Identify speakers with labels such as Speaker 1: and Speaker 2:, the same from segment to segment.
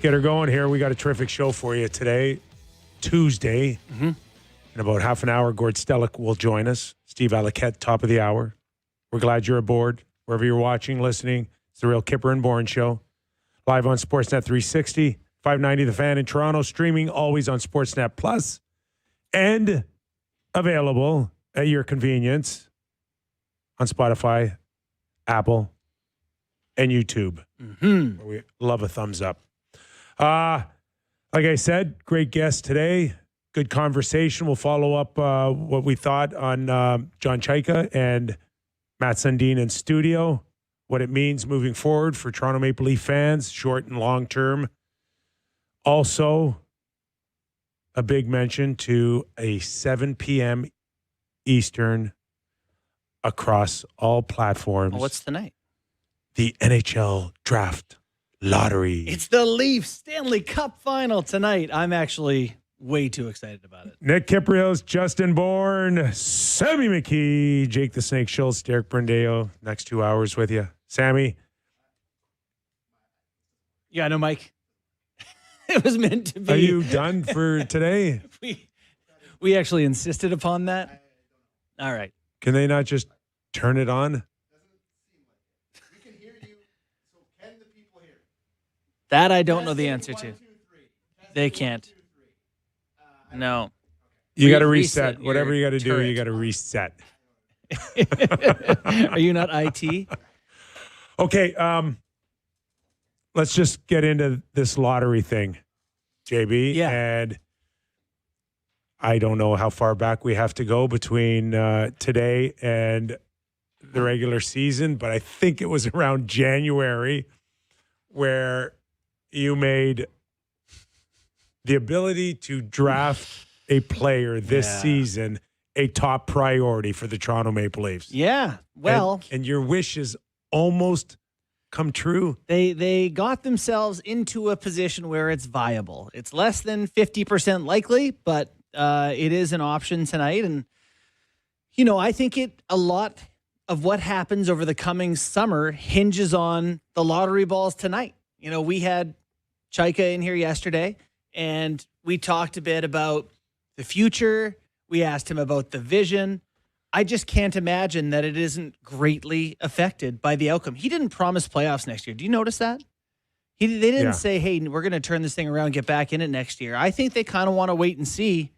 Speaker 1: get her going here. We got a terrific show for you today, Tuesday.
Speaker 2: Mm-hmm.
Speaker 1: In about half an hour, Gord Stellick will join us. Steve Valiquette, top of the hour. We're glad you're aboard. Wherever you're watching, listening, it's the real Kyper Bourne Show. Live on Sportsnet 360, 590 The Fan in Toronto, streaming always on Sportsnet Plus, and available at your convenience on Spotify, Apple, and YouTube.
Speaker 2: Mm-hmm.
Speaker 1: We love a thumbs up. Like I said, great guest today. Good conversation. We'll follow up what we thought on John Chayka and Matt Sundin in studio, what it means moving forward for Toronto Maple Leaf fans, short and long term. Also, a big mention to a 7 p.m. Eastern across all platforms.
Speaker 2: Well, what's tonight?
Speaker 1: The NHL Draft Lottery.
Speaker 2: It's the Leafs Stanley Cup Final tonight. I'm actually way too excited about it.
Speaker 1: Nick Kypreos, Justin Bourne, Sammy McKee, Jake the Snake Schultz, Derek Brindeo. Next 2 hours with you. Sammy.
Speaker 2: Yeah, no, Mike. It was meant to be.
Speaker 1: Are you done for today?
Speaker 2: we actually insisted upon that. All right.
Speaker 1: Can they not just turn it on?
Speaker 2: That I don't know the answer to. They can't. No.
Speaker 1: You got to reset.
Speaker 2: your
Speaker 1: Whatever you got to do,
Speaker 2: turret.
Speaker 1: you got to reset.
Speaker 2: Are you not IT?
Speaker 1: Okay. Let's just get into this lottery thing, JB.
Speaker 2: Yeah.
Speaker 1: And I don't know how far back we have to go between today and the regular season, but I think it was around January where you made the ability to draft a player this season a top priority for the Toronto Maple Leafs.
Speaker 2: Yeah. Well,
Speaker 1: and your wish is almost come true.
Speaker 2: They got themselves into a position where it's viable. It's less than 50% likely, but it is an option tonight. And, I think a lot of what happens over the coming summer hinges on the lottery balls tonight. We had Chayka in here yesterday, and we talked a bit about the future. We asked him about the vision. I just can't imagine that it isn't greatly affected by the outcome. He didn't promise playoffs next year. Do you notice that? They didn't say, hey, we're going to turn this thing around, get back in it next year. I think they kind of want to wait and see,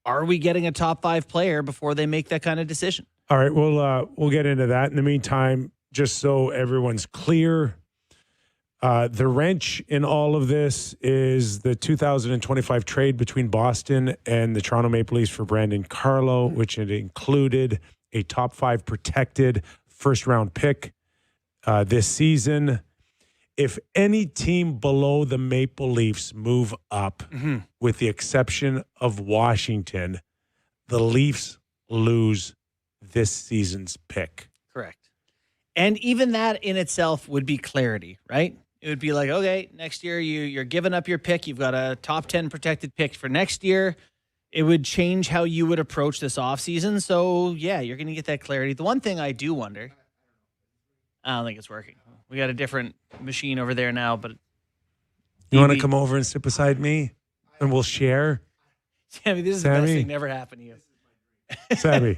Speaker 2: are we getting a top 5 player before they make that kind of decision?
Speaker 1: All right, we'll get into that. In the meantime, just so everyone's clear, the wrench in all of this is the 2025 trade between Boston and the Toronto Maple Leafs for Brandon Carlo, which had included a top 5 protected first-round pick this season. If any team below the Maple Leafs move up, with the exception of Washington, the Leafs lose this season's pick.
Speaker 2: Correct. And even that in itself would be clarity, right? It would be like, okay, next year you're giving up your pick. You've got a top 10 protected pick for next year. It would change how you would approach this offseason. So, yeah, you're going to get that clarity. The one thing I do wonder, I don't think it's working. We got a different machine over there now, but...
Speaker 1: You want to come over and sit beside me and we'll share?
Speaker 2: Sammy, this is the best thing never happened to you.
Speaker 1: Sammy,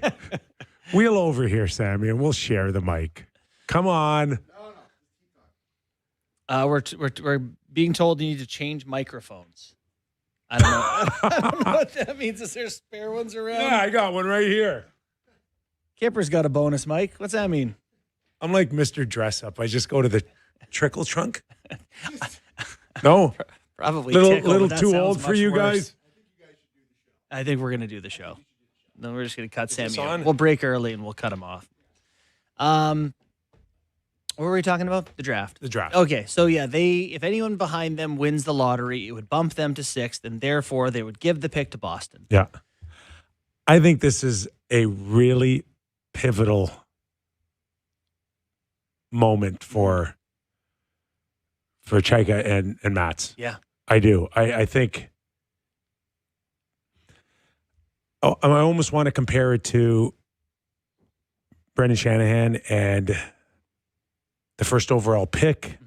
Speaker 1: wheel over here, Sammy, and we'll share the mic. Come on.
Speaker 2: We're being told you need to change microphones. I don't know. I don't know what that means. Is there spare ones around?
Speaker 1: Yeah, I got one right here.
Speaker 2: Kipper's got a bonus mic. What's that mean?
Speaker 1: I'm like Mr. Dress Up. I just go to the trickle trunk. No,
Speaker 2: probably
Speaker 1: little too old for you guys.
Speaker 2: I think we're gonna do the show. Then we're just gonna cut Sammy off.
Speaker 1: on?
Speaker 2: We'll break early and we'll cut him off. What were we talking about? The draft.
Speaker 1: The draft.
Speaker 2: Okay, so yeah, if anyone behind them wins the lottery, it would bump them to 6th, and therefore they would give the pick to Boston.
Speaker 1: Yeah. I think this is a really pivotal moment for Chayka and Mats.
Speaker 2: Yeah.
Speaker 1: I do. I think I almost want to compare it to Brendan Shanahan and the first overall pick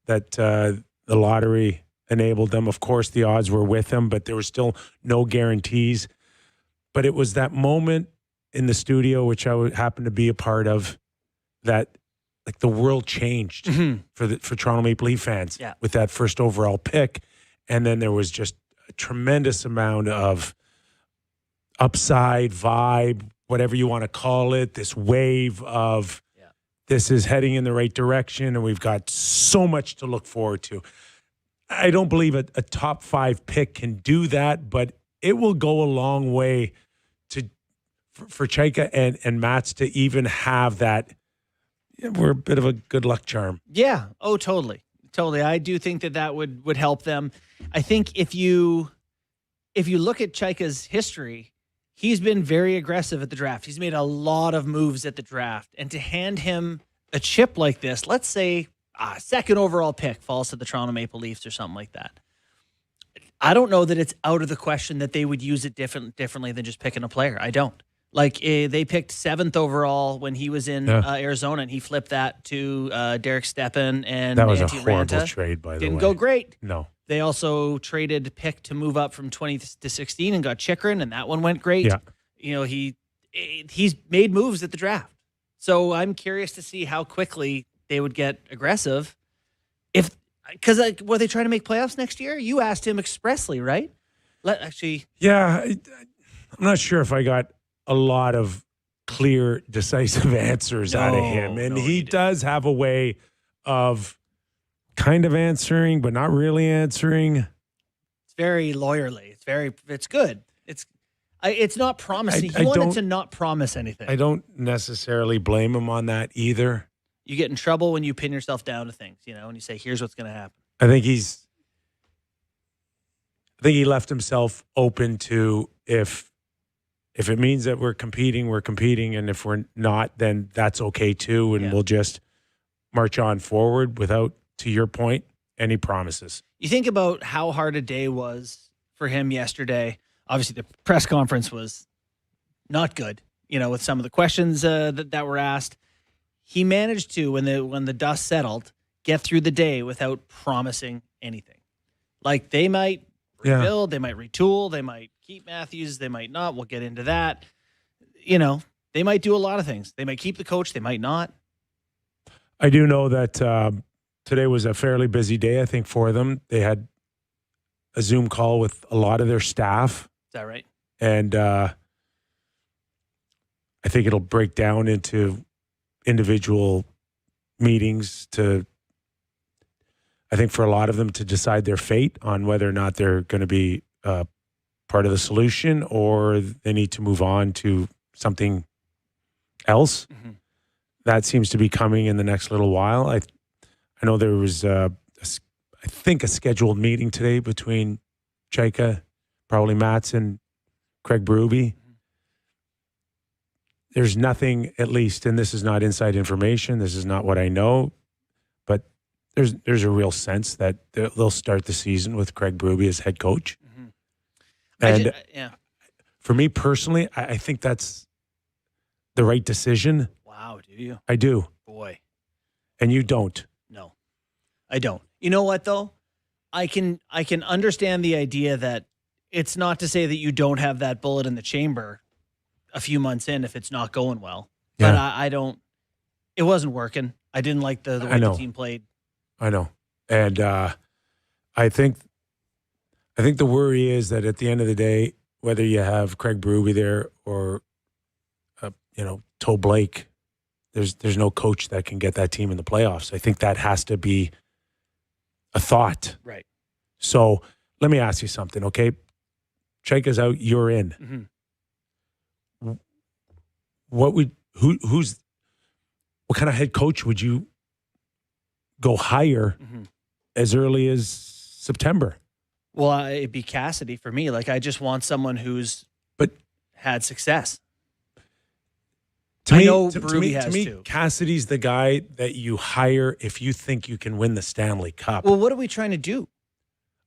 Speaker 1: that the lottery enabled them. Of course, the odds were with them, but there was still no guarantees. But it was that moment in the studio, which I happened to be a part of, that like the world changed for Toronto Maple Leaf fans with that first overall pick. And then there was just a tremendous amount of upside, vibe, whatever you want to call it, this wave of this is heading in the right direction, and we've got so much to look forward to. I don't believe a top 5 pick can do that, but it will go a long way for Chayka and Mats to even have that. We're a bit of a good luck charm.
Speaker 2: Yeah. Oh, totally. Totally. I do think that would help them. I think if you look at Chayka's history, he's been very aggressive at the draft. He's made a lot of moves at the draft. And to hand him a chip like this, let's say a second overall pick falls to the Toronto Maple Leafs or something like that. I don't know that it's out of the question that they would use it differently than just picking a player. I don't. Like they picked 7th overall when he was in Arizona, and he flipped that to Derek Stepan and
Speaker 1: that was
Speaker 2: Antti
Speaker 1: a horrible
Speaker 2: Raanta.
Speaker 1: trade, by the way.
Speaker 2: Didn't go great.
Speaker 1: No.
Speaker 2: They also traded pick to move up from 20 to 16 and got Chychrun, and that one went great.
Speaker 1: Yeah.
Speaker 2: You know, he's made moves at the draft. So I'm curious to see how quickly they would get aggressive. Because were they trying to make playoffs next year? You asked him expressly, right?
Speaker 1: Yeah, I'm not sure if I got a lot of clear, decisive answers out of him. And he does have a way of kind of answering, but not really answering.
Speaker 2: It's very lawyerly. It's good. It's not promising. He wanted to not promise anything.
Speaker 1: I don't necessarily blame him on that either.
Speaker 2: You get in trouble when you pin yourself down to things, and you say, here's what's going to happen.
Speaker 1: I think he left himself open to if it means that we're competing, and if we're not, then that's okay too, and we'll just march on forward without, to your point, any promises.
Speaker 2: You think about how hard a day was for him yesterday. Obviously, the press conference was not good, with some of the questions that were asked. He managed to, when the dust settled, get through the day without promising anything. Like they might rebuild, they might retool, they might keep Matthews, they might not. We'll get into that. They might do a lot of things. They might keep the coach, they might not.
Speaker 1: I do know that today was a fairly busy day, I think, for them. They had a Zoom call with a lot of their staff.
Speaker 2: Is that right?
Speaker 1: And I think it'll break down into individual meetings I think for a lot of them to decide their fate on whether or not they're going to be part of the solution or they need to move on to something else. Mm-hmm. That seems to be coming in the next little while. I know there was, I think, a scheduled meeting today between Chayka, probably Mats, and Craig Berube. There's nothing, at least, and this is not inside information, this is not what I know, but there's a real sense that they'll start the season with Craig Berube as head coach. Mm-hmm. And for me personally, I think that's the right decision.
Speaker 2: Wow, do you?
Speaker 1: I do.
Speaker 2: Boy.
Speaker 1: And you don't.
Speaker 2: No, I don't. You know what, though? I can understand the idea that it's not to say that you don't have that bullet in the chamber a few months in if it's not going well.
Speaker 1: Yeah.
Speaker 2: But I don't. It wasn't working. I didn't like the way the team played.
Speaker 1: I know. And I think the worry is that at the end of the day, whether you have Craig Berube there or, Toe Blake, there's no coach that can get that team in the playoffs. I think that has to be a thought.
Speaker 2: Right.
Speaker 1: So let me ask you something, okay? Chayka's out, you're in. Mm-hmm. What kind of head coach would you go hire as early as September?
Speaker 2: Well, it'd be Cassidy for me. Like, I just want someone who's had success.
Speaker 1: To me,
Speaker 2: Berube has too.
Speaker 1: Cassidy's the guy that you hire if you think you can win the Stanley Cup.
Speaker 2: Well, what are we trying to do?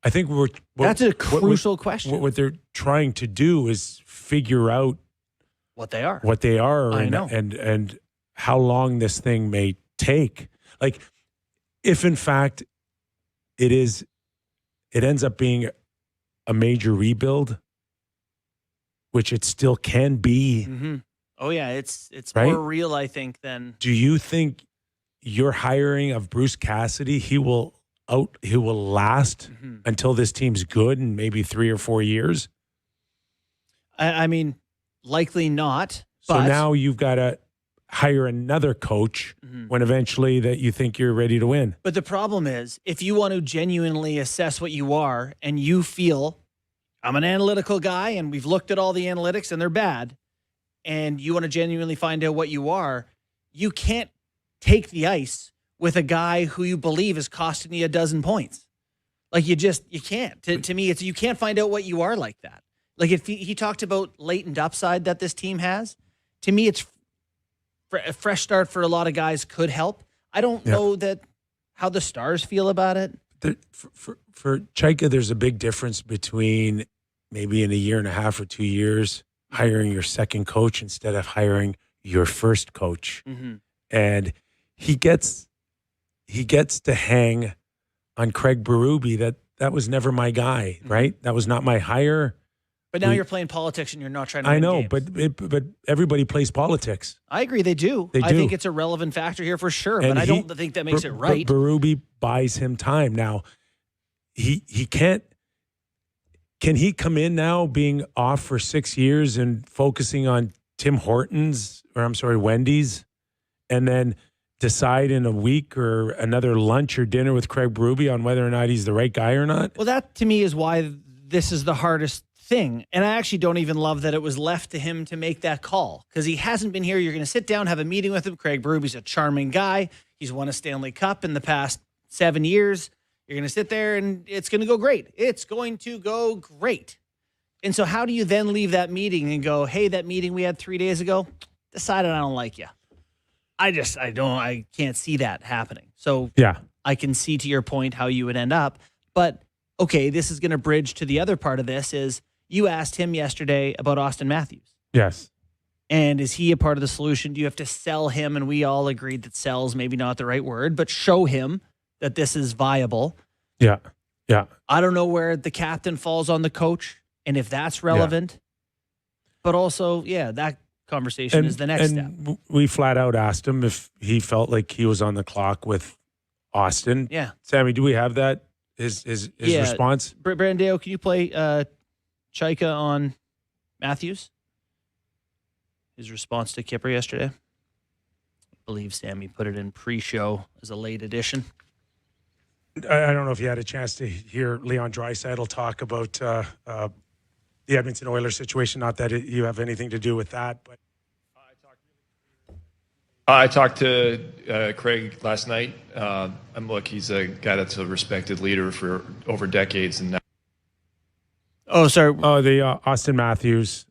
Speaker 1: I think
Speaker 2: that's a crucial question.
Speaker 1: What they're trying to do is figure out
Speaker 2: what they are.
Speaker 1: I know. And how long this thing may take. Like, if in fact it is it ends up being a major rebuild, which it still can be.
Speaker 2: Mm-hmm. Oh yeah, it's
Speaker 1: right?
Speaker 2: more real, I think, than.
Speaker 1: Do you think your hiring of Bruce Cassidy, he will last until this team's good in maybe 3 or 4 years?
Speaker 2: I mean, likely not.
Speaker 1: So
Speaker 2: but
Speaker 1: now you've got to hire another coach when eventually that you think you're ready to win.
Speaker 2: But the problem is, if you want to genuinely assess what you are and you feel, I'm an analytical guy and we've looked at all the analytics and they're bad, and you want to genuinely find out what you are, you can't take the ice with a guy who you believe is costing you 12 points. Like you can't. To me, it's you can't find out what you are like that. Like if he talked about latent upside that this team has, to me, it's a fresh start for a lot of guys could help. I don't know that how the Stars feel about it.
Speaker 1: For Chayka, there's a big difference between maybe in a year and a half or 2 years hiring your second coach instead of hiring your first coach. And he gets to hang on Craig Berube that was never my guy, right? That was not my hire.
Speaker 2: But now you're playing politics and you're not trying to win
Speaker 1: I know,
Speaker 2: games.
Speaker 1: but everybody plays politics.
Speaker 2: I agree, they do. I think it's a relevant factor here for sure,
Speaker 1: And
Speaker 2: but I don't think that makes it right.
Speaker 1: Berube buys him time. Now, he can't. Can he come in now being off for 6 years and focusing on Wendy's, and then decide in a week or another lunch or dinner with Craig Berube on whether or not he's the right guy or not?
Speaker 2: Well, that to me is why this is the hardest thing. And I actually don't even love that it was left to him to make that call because he hasn't been here. You're going to sit down, have a meeting with him. Craig Berube's a charming guy. He's won a Stanley Cup in the past 7 years. You're going to sit there and it's going to go great. It's going to go great. And so how do you then leave that meeting and go, hey, that meeting we had 3 days ago, decided I don't like you. I can't see that happening. So
Speaker 1: yeah,
Speaker 2: I can see to your point how you would end up. But okay, this is going to bridge to the other part of this is you asked him yesterday about Austin Matthews.
Speaker 1: Yes.
Speaker 2: And is he a part of the solution? Do you have to sell him? And we all agreed that sell is maybe not the right word, but show him that this is viable.
Speaker 1: Yeah. Yeah.
Speaker 2: I don't know where the captain falls on the coach and if that's relevant. Yeah. But also, that conversation is the next step.
Speaker 1: We flat out asked him if he felt like he was on the clock with Austin.
Speaker 2: Yeah.
Speaker 1: Sammy, do we have that? His response?
Speaker 2: Brandeo, can you play Chayka on Matthews? His response to Kyper yesterday. I believe Sammy put it in pre-show as a late edition.
Speaker 1: I don't know if you had a chance to hear Leon Draisaitl talk about the Edmonton Oilers situation. Not that you have anything to do with that, but
Speaker 3: I talked to Craig last night. And look, he's a guy that's a respected leader for over decades, and now.
Speaker 2: Oh, sorry.
Speaker 1: Oh, the Austin Matthews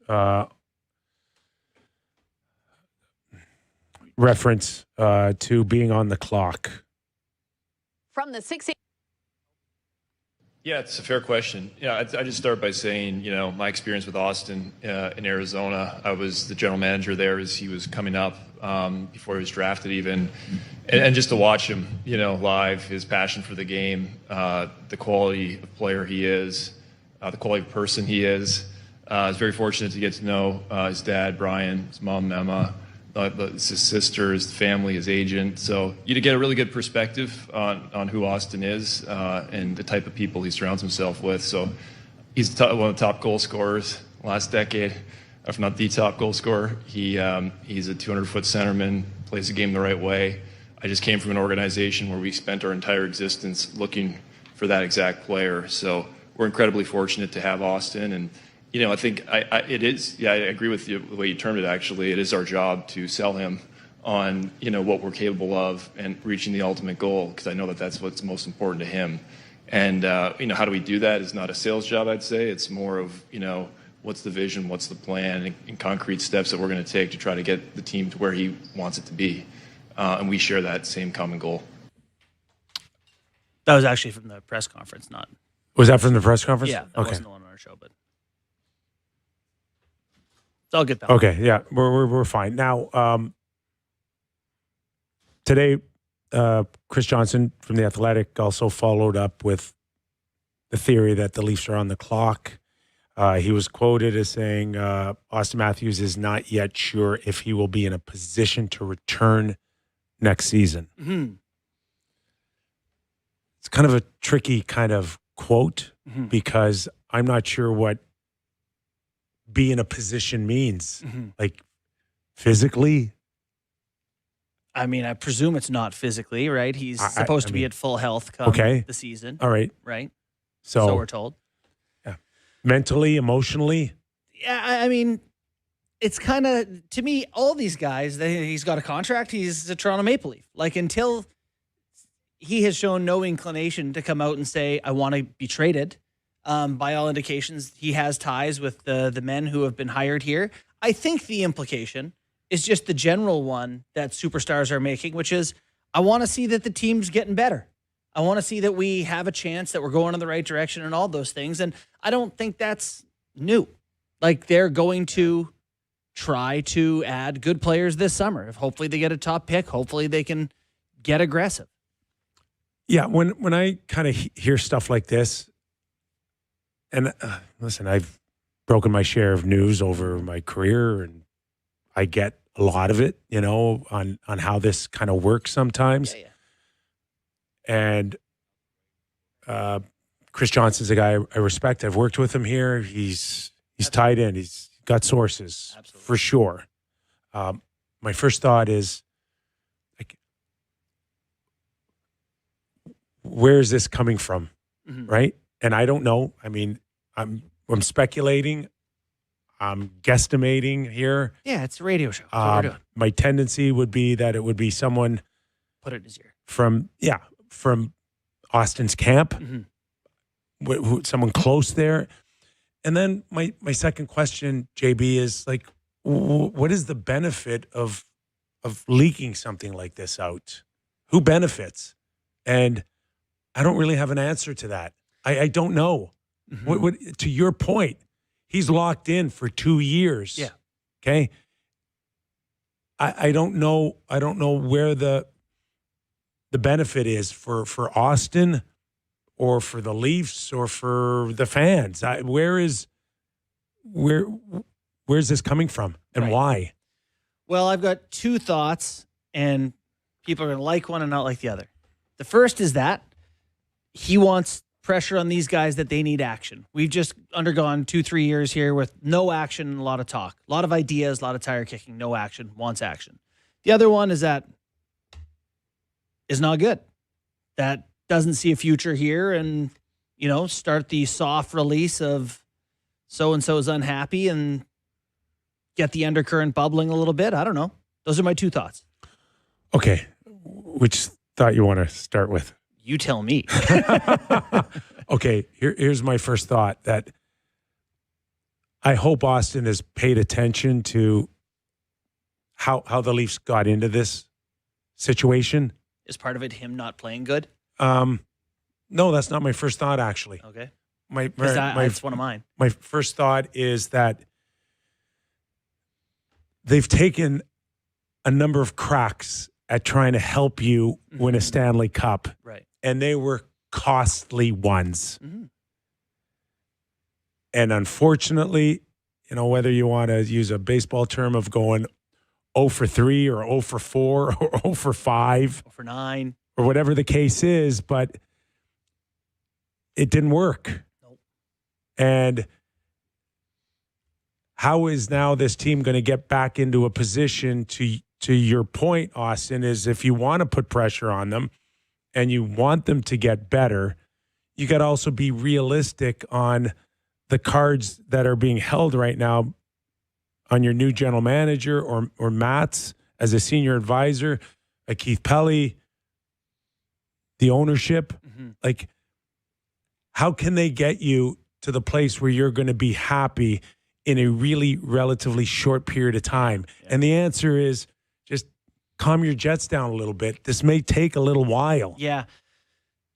Speaker 1: reference to being on the clock.
Speaker 4: From the 16.
Speaker 3: Yeah, it's a fair question. Yeah, I just start by saying, my experience with Austin in Arizona, I was the general manager there as he was coming up before he was drafted even. And just to watch him, live, his passion for the game, the quality of player he is, the quality of person he is. I was very fortunate to get to know his dad, Brian, his mom, Emma, his sister, his family, his agent. So you get a really good perspective on who Austin is and the type of people he surrounds himself with. So he's one of the top goal scorers last decade, if not the top goal scorer. He's a 200-foot centerman, plays the game the right way. I just came from an organization where we spent our entire existence looking for that exact player. So we're incredibly fortunate to have Austin. And I think it is. Yeah, I agree with you the way you termed it. Actually, it is our job to sell him on what we're capable of and reaching the ultimate goal, because I know that's what's most important to him. And how do we do that? Is not a sales job, I'd say. It's more of what's the vision, what's the plan, and concrete steps that we're going to take to try to get the team to where he wants it to be. And we share that same common goal.
Speaker 2: That was actually from the press conference, not.
Speaker 1: Was that from the press conference?
Speaker 2: Yeah, that wasn't the one on our show, but. I'll get that.
Speaker 1: Okay, yeah, we're fine now. Today, Chris Johnson from The Athletic also followed up with the theory that the Leafs are on the clock. He was quoted as saying, Austin Matthews is not yet sure if he will be in a position to return next season.
Speaker 2: Mm-hmm.
Speaker 1: It's kind of a tricky kind of quote because I'm not sure what be in a position means. Like physically.
Speaker 2: I mean, I presume it's not physically, right? He's supposed to be at full health come the season.
Speaker 1: All right.
Speaker 2: Right?
Speaker 1: So
Speaker 2: we're told.
Speaker 1: Yeah. Mentally, emotionally.
Speaker 2: Yeah, I mean, it's kind of, to me, all these guys, he's got a contract. He's a Toronto Maple Leaf. Like, until he has shown no inclination to come out and say, I want to be traded, by all indications, he has ties with the men who have been hired here. I think the implication is just the general one that superstars are making, which is, I want to see that the team's getting better. I want to see that we have a chance, that we're going in the right direction and all those things. And I don't think that's new. Like, they're going to try to add good players this summer. If hopefully they get a top pick, hopefully they can get aggressive.
Speaker 1: Yeah, when I kind of hear stuff like this, and listen, I've broken my share of news over my career, and I get a lot of it, on how this kind of works sometimes.
Speaker 2: Yeah.
Speaker 1: And Chris Johnson's a guy I respect. I've worked with him here. He's tied in. He's got sources.
Speaker 2: Absolutely.
Speaker 1: For sure. My first thought is, like, where is this coming from? Right? And I don't know. I mean, I'm speculating. I'm guesstimating here.
Speaker 2: Yeah, it's a radio show. That's what we're doing.
Speaker 1: My tendency would be that it would be someone
Speaker 2: Put it in his ear.
Speaker 1: from Austin's camp, someone close there. And then my second question, JB, is like, what is the benefit of leaking something like this out? Who benefits? And I don't really have an answer to that. I don't know. What to your point, he's locked in for 2 years.
Speaker 2: Yeah.
Speaker 1: Okay. I don't know. I don't know where the benefit is for Austin or for the Leafs or for the fans. Where's this coming from and why?
Speaker 2: Well, I've got two thoughts, and people are going to like one and not like the other. The first is that he wants pressure on these guys that they need action. We've just undergone 2-3 years here with no action and a lot of talk, a lot of ideas, a lot of tire kicking, no action, wants action. The other one is that is not good. That doesn't see a future here, and, start the soft release of so-and-so is unhappy and get the undercurrent bubbling a little bit. I don't know. Those are my two thoughts.
Speaker 1: Okay. Which thought you want to start with?
Speaker 2: You tell me.
Speaker 1: Okay, here's my first thought, that I hope Austin has paid attention to how the Leafs got into this situation.
Speaker 2: Is part of it him not playing good?
Speaker 1: No, that's not my first thought, actually.
Speaker 2: Okay.
Speaker 1: That's
Speaker 2: one of mine.
Speaker 1: My first thought is that they've taken a number of cracks at trying to help you win a Stanley Cup.
Speaker 2: Right.
Speaker 1: And they were costly ones. And unfortunately, whether you want to use a baseball term of going 0 for 3 or 0 for 4 or 0 for 5.
Speaker 2: 0 for 9.
Speaker 1: Or whatever the case is, but it didn't work.
Speaker 2: Nope.
Speaker 1: And how is now this team going to get back into a position to your point, Austin, is if you want to put pressure on them and you want them to get better, you got to also be realistic on the cards that are being held right now on your new general manager or Matt's as a senior advisor, Keith Pelly, the ownership. Like, how can they get you to the place where you're going to be happy in a really relatively short period of time? Yeah. And the answer is just calm your jets down a little bit. This may take a little while.
Speaker 2: Yeah.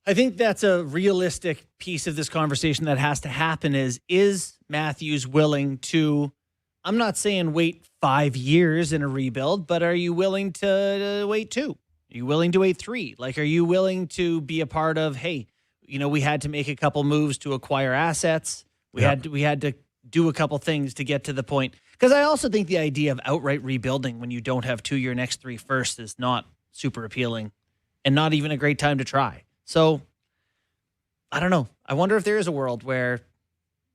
Speaker 2: I think that's a realistic piece of this conversation that has to happen is Matthews willing to, I'm not saying wait 5 years in a rebuild, but are you willing to wait 2? Are you willing to wait 3? Like, are you willing to be a part of, hey, we had to make a couple moves to acquire assets. We had to do a couple things to get to the point. Because I also think the idea of outright rebuilding when you don't have your next 3 firsts is not super appealing and not even a great time to try. So I don't know. I wonder if there is a world where,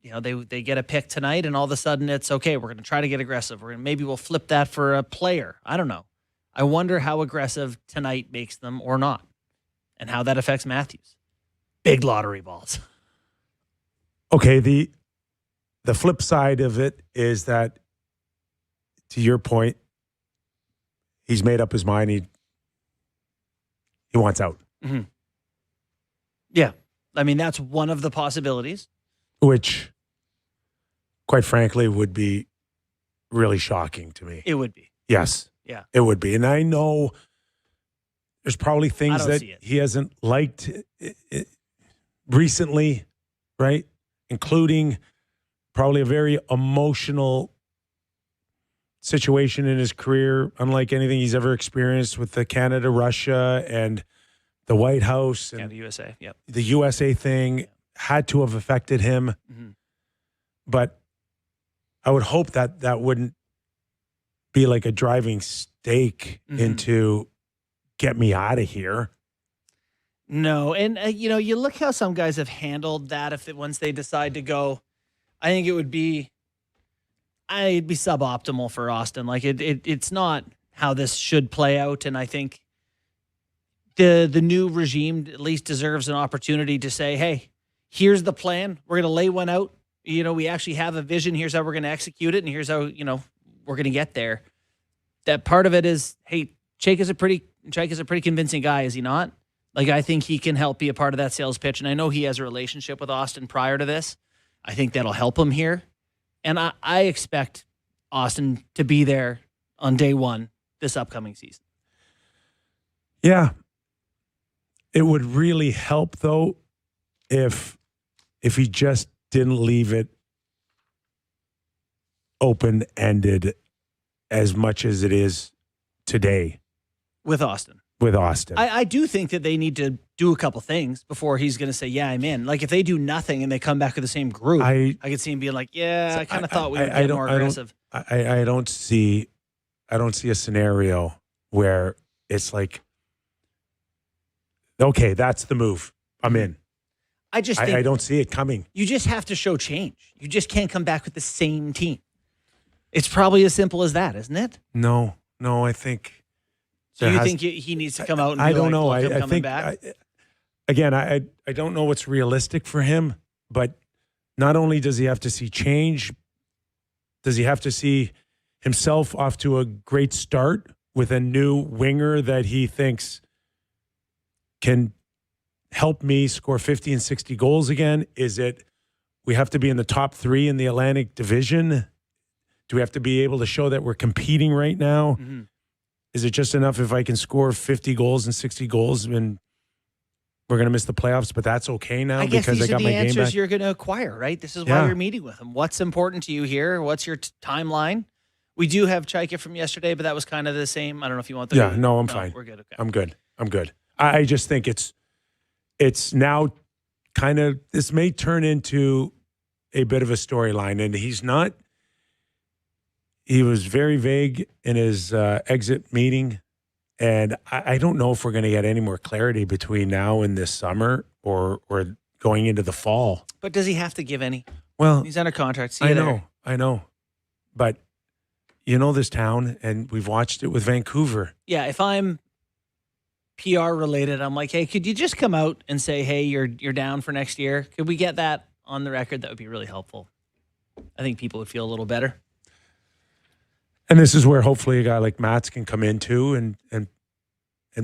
Speaker 2: they get a pick tonight and all of a sudden it's okay. We're going to try to get aggressive. Maybe we'll flip that for a player. I don't know. I wonder how aggressive tonight makes them or not and how that affects Matthews. Big lottery balls.
Speaker 1: Okay. The flip side of it is that, to your point, he's made up his mind. He wants out.
Speaker 2: Mm-hmm. Yeah. I mean, that's one of the possibilities.
Speaker 1: Which, quite frankly, would be really shocking to me.
Speaker 2: It would be.
Speaker 1: Yes.
Speaker 2: Yeah.
Speaker 1: It would be. And I know there's probably things that
Speaker 2: he
Speaker 1: hasn't liked recently, right? Including probably a very emotional situation in his career, unlike anything he's ever experienced with the Canada, Russia, and the White House. And
Speaker 2: Canada, USA, yep.
Speaker 1: The USA thing had to have affected him.
Speaker 2: Mm-hmm.
Speaker 1: But I would hope that wouldn't be like a driving stake into get me out of here.
Speaker 2: No. And, you look how some guys have handled that once they decide to go. I think it'd be suboptimal for Austin. Like it's not how this should play out. And I think the new regime at least deserves an opportunity to say, hey, here's the plan. We're going to lay one out. We actually have a vision. Here's how we're going to execute it. And here's how, we're going to get there. That part of it is, hey, Chayka's a pretty convincing guy, is he not? Like, I think he can help be a part of that sales pitch. And I know he has a relationship with Austin prior to this. I think that'll help him here. And I expect Austin to be there on day one this upcoming season.
Speaker 1: Yeah. It would really help, though, if he just didn't leave it open-ended as much as it is today.
Speaker 2: With Austin. I do think that they need to do a couple things before he's going to say, yeah, I'm in. Like, if they do nothing and they come back with the same group, I could see him being like, yeah, I kind of thought we would get more aggressive.
Speaker 1: I don't see a scenario where it's like, okay, that's the move. I'm in.
Speaker 2: I just think
Speaker 1: I don't see it coming.
Speaker 2: You just have to show change. You just can't come back with the same team. It's probably as simple as that, isn't it?
Speaker 1: No, I think.
Speaker 2: So you think he needs to come out and be
Speaker 1: I don't know.
Speaker 2: Look,
Speaker 1: I think
Speaker 2: back?
Speaker 1: I don't know what's realistic for him, but not only does he have to see change, does he have to see himself off to a great start with a new winger that he thinks can help me score 50 and 60 goals again? Is it we have to be in the top 3 in the Atlantic Division? Do we have to be able to show that we're competing right now?
Speaker 2: Mm-hmm.
Speaker 1: Is it just enough if I can score 50 goals and 60 goals and we're going to miss the playoffs, but that's okay now because I got my game back?
Speaker 2: These are the answers you're going to acquire, right? This is why you're meeting with him. What's important to you here? What's your timeline? We do have Chayka from yesterday, but that was kind of the same. I don't know if you want the...
Speaker 1: Yeah, no, I'm fine.
Speaker 2: We're good. Okay.
Speaker 1: I'm good. I just think it's now kind of... This may turn into a bit of a storyline, and he's not... He was very vague in his exit meeting, and I don't know if we're going to get any more clarity between now and this summer or going into the fall.
Speaker 2: But does he have to give any?
Speaker 1: Well,
Speaker 2: he's under contract.
Speaker 1: I know. But you know this town, and we've watched it with Vancouver.
Speaker 2: Yeah, if I'm PR related, I'm like, hey, could you just come out and say, hey, you're down for next year? Could we get that on the record? That would be really helpful. I think people would feel a little better.
Speaker 1: And this is where hopefully a guy like Mats can come into and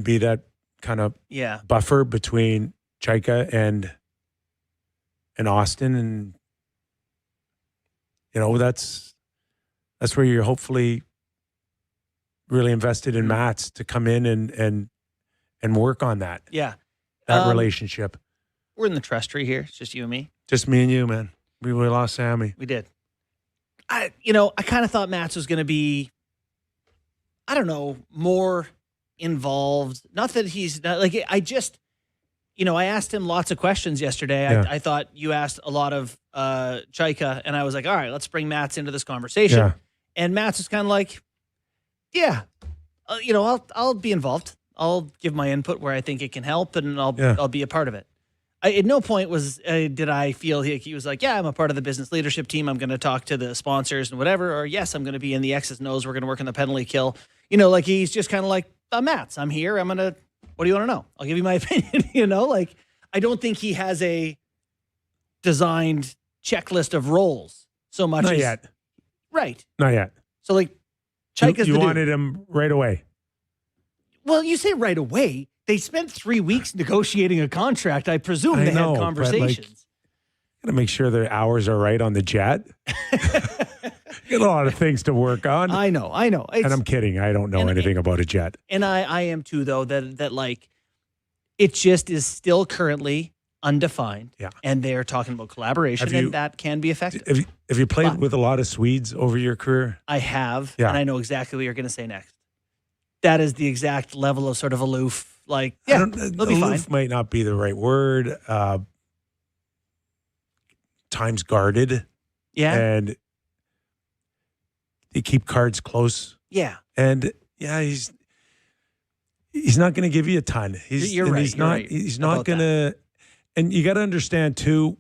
Speaker 1: be that kind of buffer between Chayka and Austin, and that's where you're hopefully really invested in Mats to come in and work on that.
Speaker 2: Yeah,
Speaker 1: that relationship.
Speaker 2: We're in the trust tree here. It's just you and me.
Speaker 1: Just me and you, man. We lost Sammy.
Speaker 2: We did. I kind of thought Mats was going to be, I don't know, more involved. Not that he's not like, I just, I asked him lots of questions yesterday.
Speaker 1: Yeah.
Speaker 2: I thought you asked a lot of Chayka, and I was like, all right, let's bring Mats into this conversation.
Speaker 1: Yeah.
Speaker 2: And Mats was kind of like, yeah, I'll be involved. I'll give my input where I think it can help, and I'll be a part of it. At no point did I feel he was like, yeah, I'm a part of the business leadership team. I'm going to talk to the sponsors and whatever. Or yes, I'm going to be in the X's and O's. We're going to work on the penalty kill. He's just kind of like, Mats, I'm here. What do you want to know? I'll give you my opinion. I don't think he has a designed checklist of roles so much.
Speaker 1: Not yet.
Speaker 2: Right.
Speaker 1: Not yet.
Speaker 2: So Chayka's
Speaker 1: you wanted him right away.
Speaker 2: Well, you say right away. They spent 3 weeks negotiating a contract. I presume they had conversations.
Speaker 1: Got to make sure their hours are right on the jet. Got a lot of things to work on.
Speaker 2: I know.
Speaker 1: And I'm kidding. I don't know anything about a jet.
Speaker 2: And I am too, though, that it just is still currently undefined.
Speaker 1: Yeah.
Speaker 2: And they're talking about collaboration, and that can be effective.
Speaker 1: Have you played with a lot of Swedes over your career?
Speaker 2: I have.
Speaker 1: Yeah.
Speaker 2: And I know exactly what you're going to say next. That is the exact level of sort of aloof. They'll be fine.
Speaker 1: Aloof might not be the right word. Time's guarded.
Speaker 2: Yeah.
Speaker 1: And they keep cards close.
Speaker 2: Yeah.
Speaker 1: And he's not going to give you a ton.
Speaker 2: You're right.
Speaker 1: He's not going to. And you got to understand too,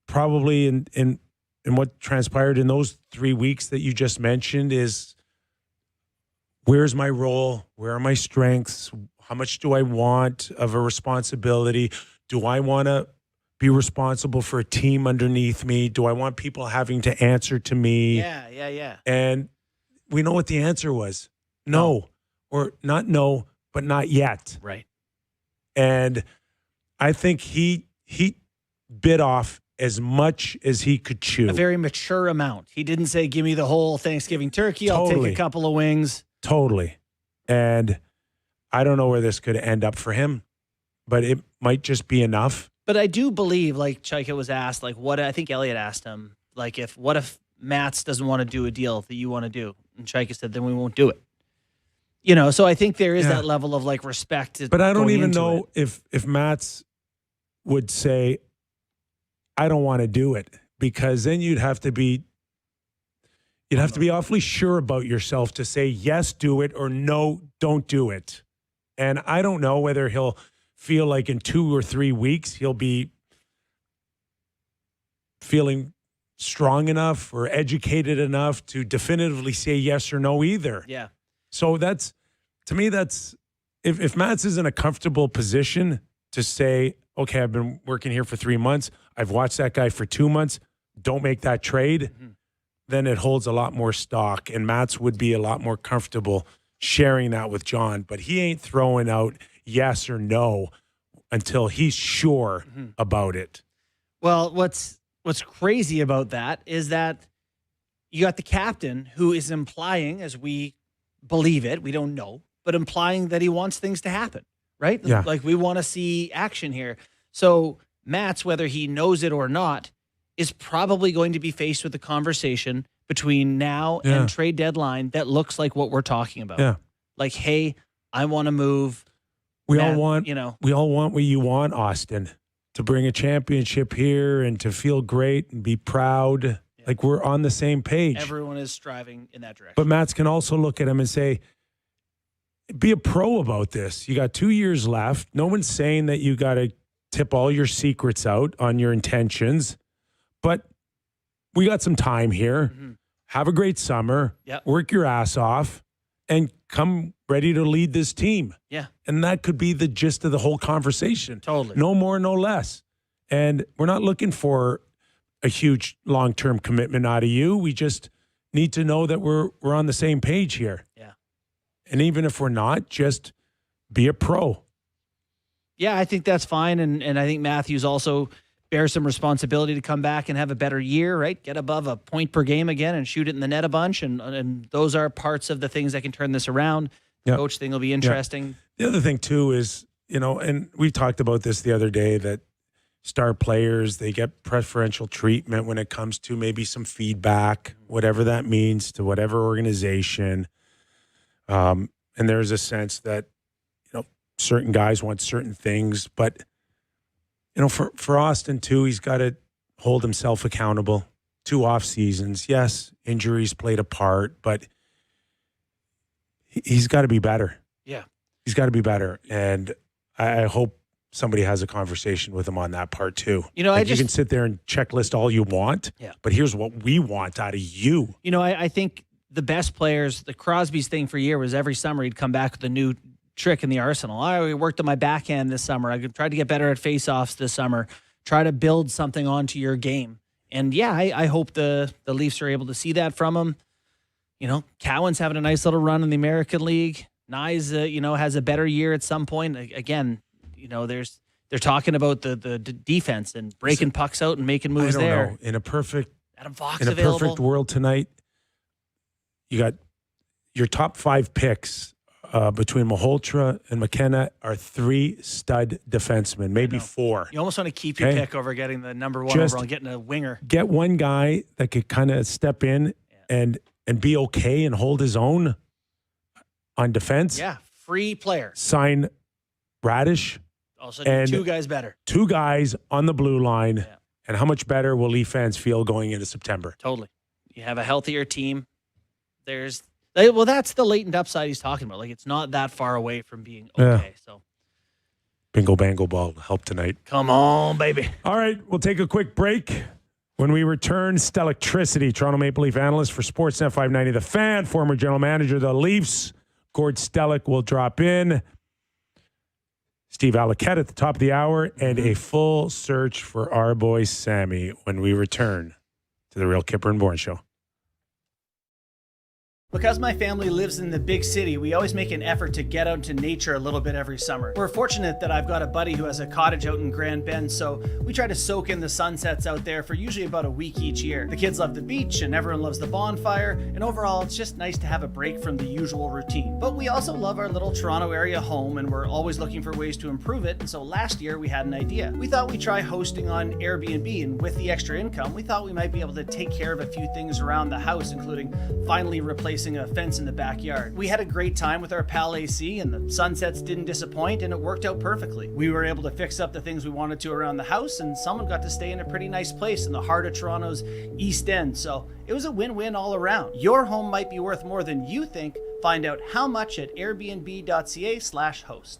Speaker 1: probably in what transpired in those 3 weeks that you just mentioned is, where's my role? Where are my strengths? How much do I want of a responsibility? Do I want to be responsible for a team underneath me? Do I want people having to answer to me?
Speaker 2: Yeah.
Speaker 1: And we know what the answer was. No. Or not no, but not yet.
Speaker 2: Right.
Speaker 1: And I think he bit off as much as he could chew.
Speaker 2: A very mature amount. He didn't say, give me the whole Thanksgiving turkey. I'll take a couple of wings.
Speaker 1: Totally. And I don't know where this could end up for him, but it might just be enough.
Speaker 2: But I do believe, Chayka was asked, what I think Elliot asked him, what if Mats doesn't want to do a deal that you want to do? And Chayka said, then we won't do it. So I think there is that level of respect.
Speaker 1: But I don't even know if Mats would say, I don't want to do it, because then you'd have to be awfully sure about yourself to say, yes, do it, or no, don't do it. And I don't know whether he'll feel like in 2 or 3 weeks he'll be feeling strong enough or educated enough to definitively say yes or no either.
Speaker 2: Yeah.
Speaker 1: So to me, if Mats is in a comfortable position to say, okay, I've been working here for 3 months, I've watched that guy for 2 months, don't make that trade, then it holds a lot more stock, and Mats would be a lot more comfortable sharing that with John. But he ain't throwing out yes or no until he's sure about it.
Speaker 2: Well, what's crazy about that is that you got the captain who is implying, as we believe it, we don't know, but implying that he wants things to happen, right?
Speaker 1: Yeah.
Speaker 2: We want to see action here. So Mats, whether he knows it or not, is probably going to be faced with a conversation between now and trade deadline that looks like what we're talking about.
Speaker 1: Yeah.
Speaker 2: Hey, I want to move.
Speaker 1: We all want what you want, Austin, to bring a championship here and to feel great and be proud. Yeah. We're on the same page.
Speaker 2: Everyone is striving in that direction.
Speaker 1: But Mats can also look at him and say, be a pro about this. You got 2 years left. No one's saying that you got to tip all your secrets out on your intentions. But we got some time here. Have a great summer.
Speaker 2: Yep.
Speaker 1: Work your ass off and come ready to lead this team.
Speaker 2: Yeah.
Speaker 1: And that could be the gist of the whole conversation.
Speaker 2: Totally.
Speaker 1: No more, no less. And we're not looking for a huge long-term commitment out of you. We just need to know that we're on the same page here.
Speaker 2: Yeah.
Speaker 1: And even if we're not, just be a pro.
Speaker 2: Yeah, I think that's fine. And I think Matthews also bear some responsibility to come back and have a better year, right? Get above a point per game again and shoot it in the net a bunch. And those are parts of the things that can turn this around. The coach thing will be interesting.
Speaker 1: The other thing, too, is, and we talked about this the other day, that star players, they get preferential treatment when it comes to maybe some feedback, whatever that means to whatever organization. And there's a sense that, certain guys want certain things, but for Austin too, he's got to hold himself accountable. 2 off seasons. Yes, injuries played a part, but he's got to be better.
Speaker 2: Yeah.
Speaker 1: He's got to be better. And I hope somebody has a conversation with him on that part too.
Speaker 2: You know,
Speaker 1: you can sit there and checklist all you want, but here's what we want out of you.
Speaker 2: You know, I think the best players, the Crosby's thing for a year was every summer he'd come back with a new trick in the arsenal. I worked on my backhand this summer. I tried to get better at faceoffs this summer. Try to build something onto your game. And yeah, I hope the Leafs are able to see that from him. You know, Cowan's having a nice little run in the American League. Nyes, has a better year at some point. Again, they're talking about the defense and breaking pucks out and making moves there.
Speaker 1: I don't know. In a perfect
Speaker 2: available.
Speaker 1: World tonight, you got your top 5 picks between Malhotra and McKenna are 3 stud defensemen, maybe 4.
Speaker 2: You almost want to keep your pick over getting the number 1 overall and getting a winger.
Speaker 1: Get one guy that could kind of step in and be okay and hold his own on defense.
Speaker 2: Yeah, free player.
Speaker 1: Sign Radish.
Speaker 2: Also, 2 guys better.
Speaker 1: 2 guys on the blue line. Yeah. And how much better will Leaf fans feel going into September?
Speaker 2: Totally. You have a healthier team. That's the latent upside he's talking about. Like, it's not that far away from being okay. Yeah. So,
Speaker 1: bingo bango ball help tonight.
Speaker 2: Come on, baby.
Speaker 1: All right, we'll take a quick break. When we return, Stellick, Toronto Maple Leaf analyst for Sportsnet 590, The Fan, former general manager of the Leafs, Gord Stellick will drop in. Steve Valiquette at the top of the hour, and a full search for our boy Sammy when we return to the Real Kyper Bourne Show.
Speaker 2: Because my family lives in the big city, we always make an effort to get out into nature a little bit every summer. We're fortunate that I've got a buddy who has a cottage out in Grand Bend, so we try to soak in the sunsets out there for usually about a week each year. The kids love the beach and everyone loves the bonfire, and overall it's just nice to have a break from the usual routine. But we also love our little Toronto area home, and we're always looking for ways to improve it, and so last year we had an idea. We thought we'd try hosting on Airbnb, and with the extra income, we thought we might be able to take care of a few things around the house, including finally replacing a fence in the backyard. We had a great time with our pal AC, and the sunsets didn't disappoint, and it worked out perfectly. We were able to fix up the things we wanted to around the house, and someone got to stay in a pretty nice place in the heart of Toronto's East End, so it was a win-win all around. Your home might be worth more than you think. Find out how much at airbnb.ca/host.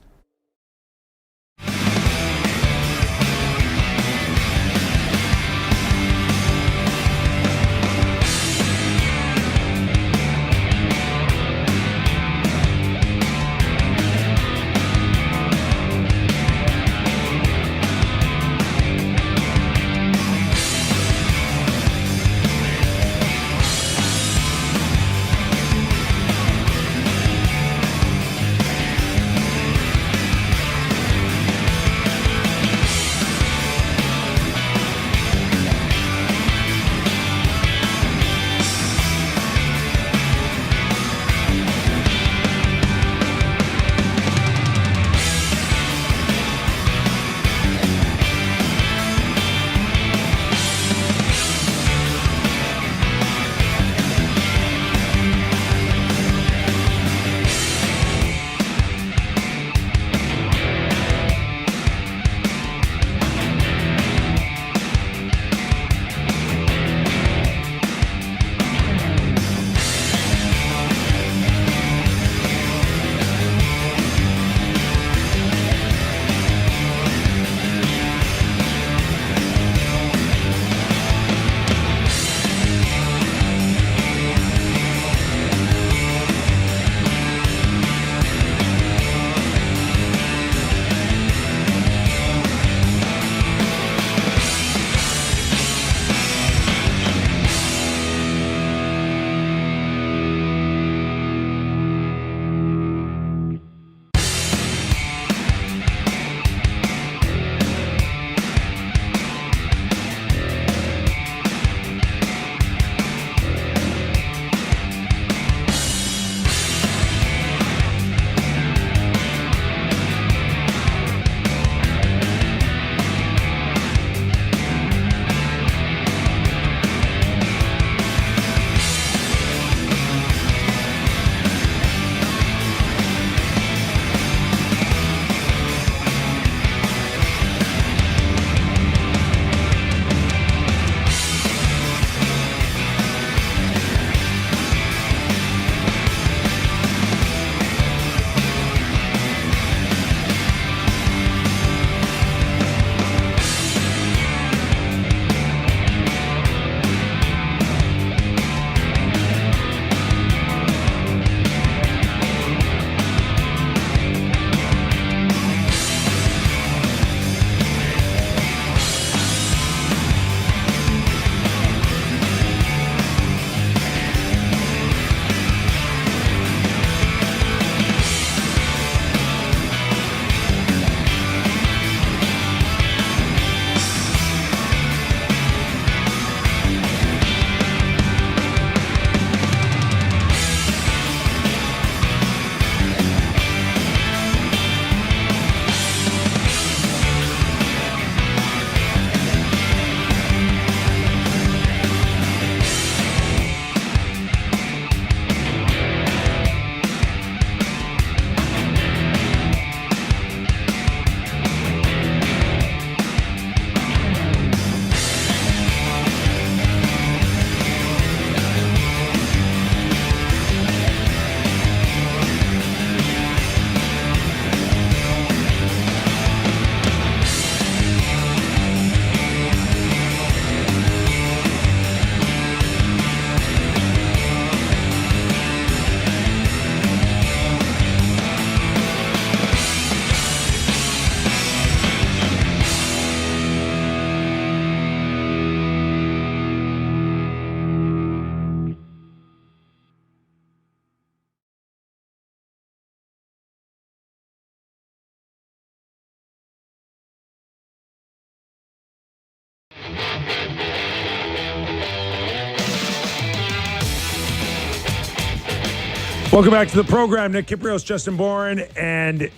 Speaker 1: Welcome back to the program. Nick Kypreos, Justin Bourne, and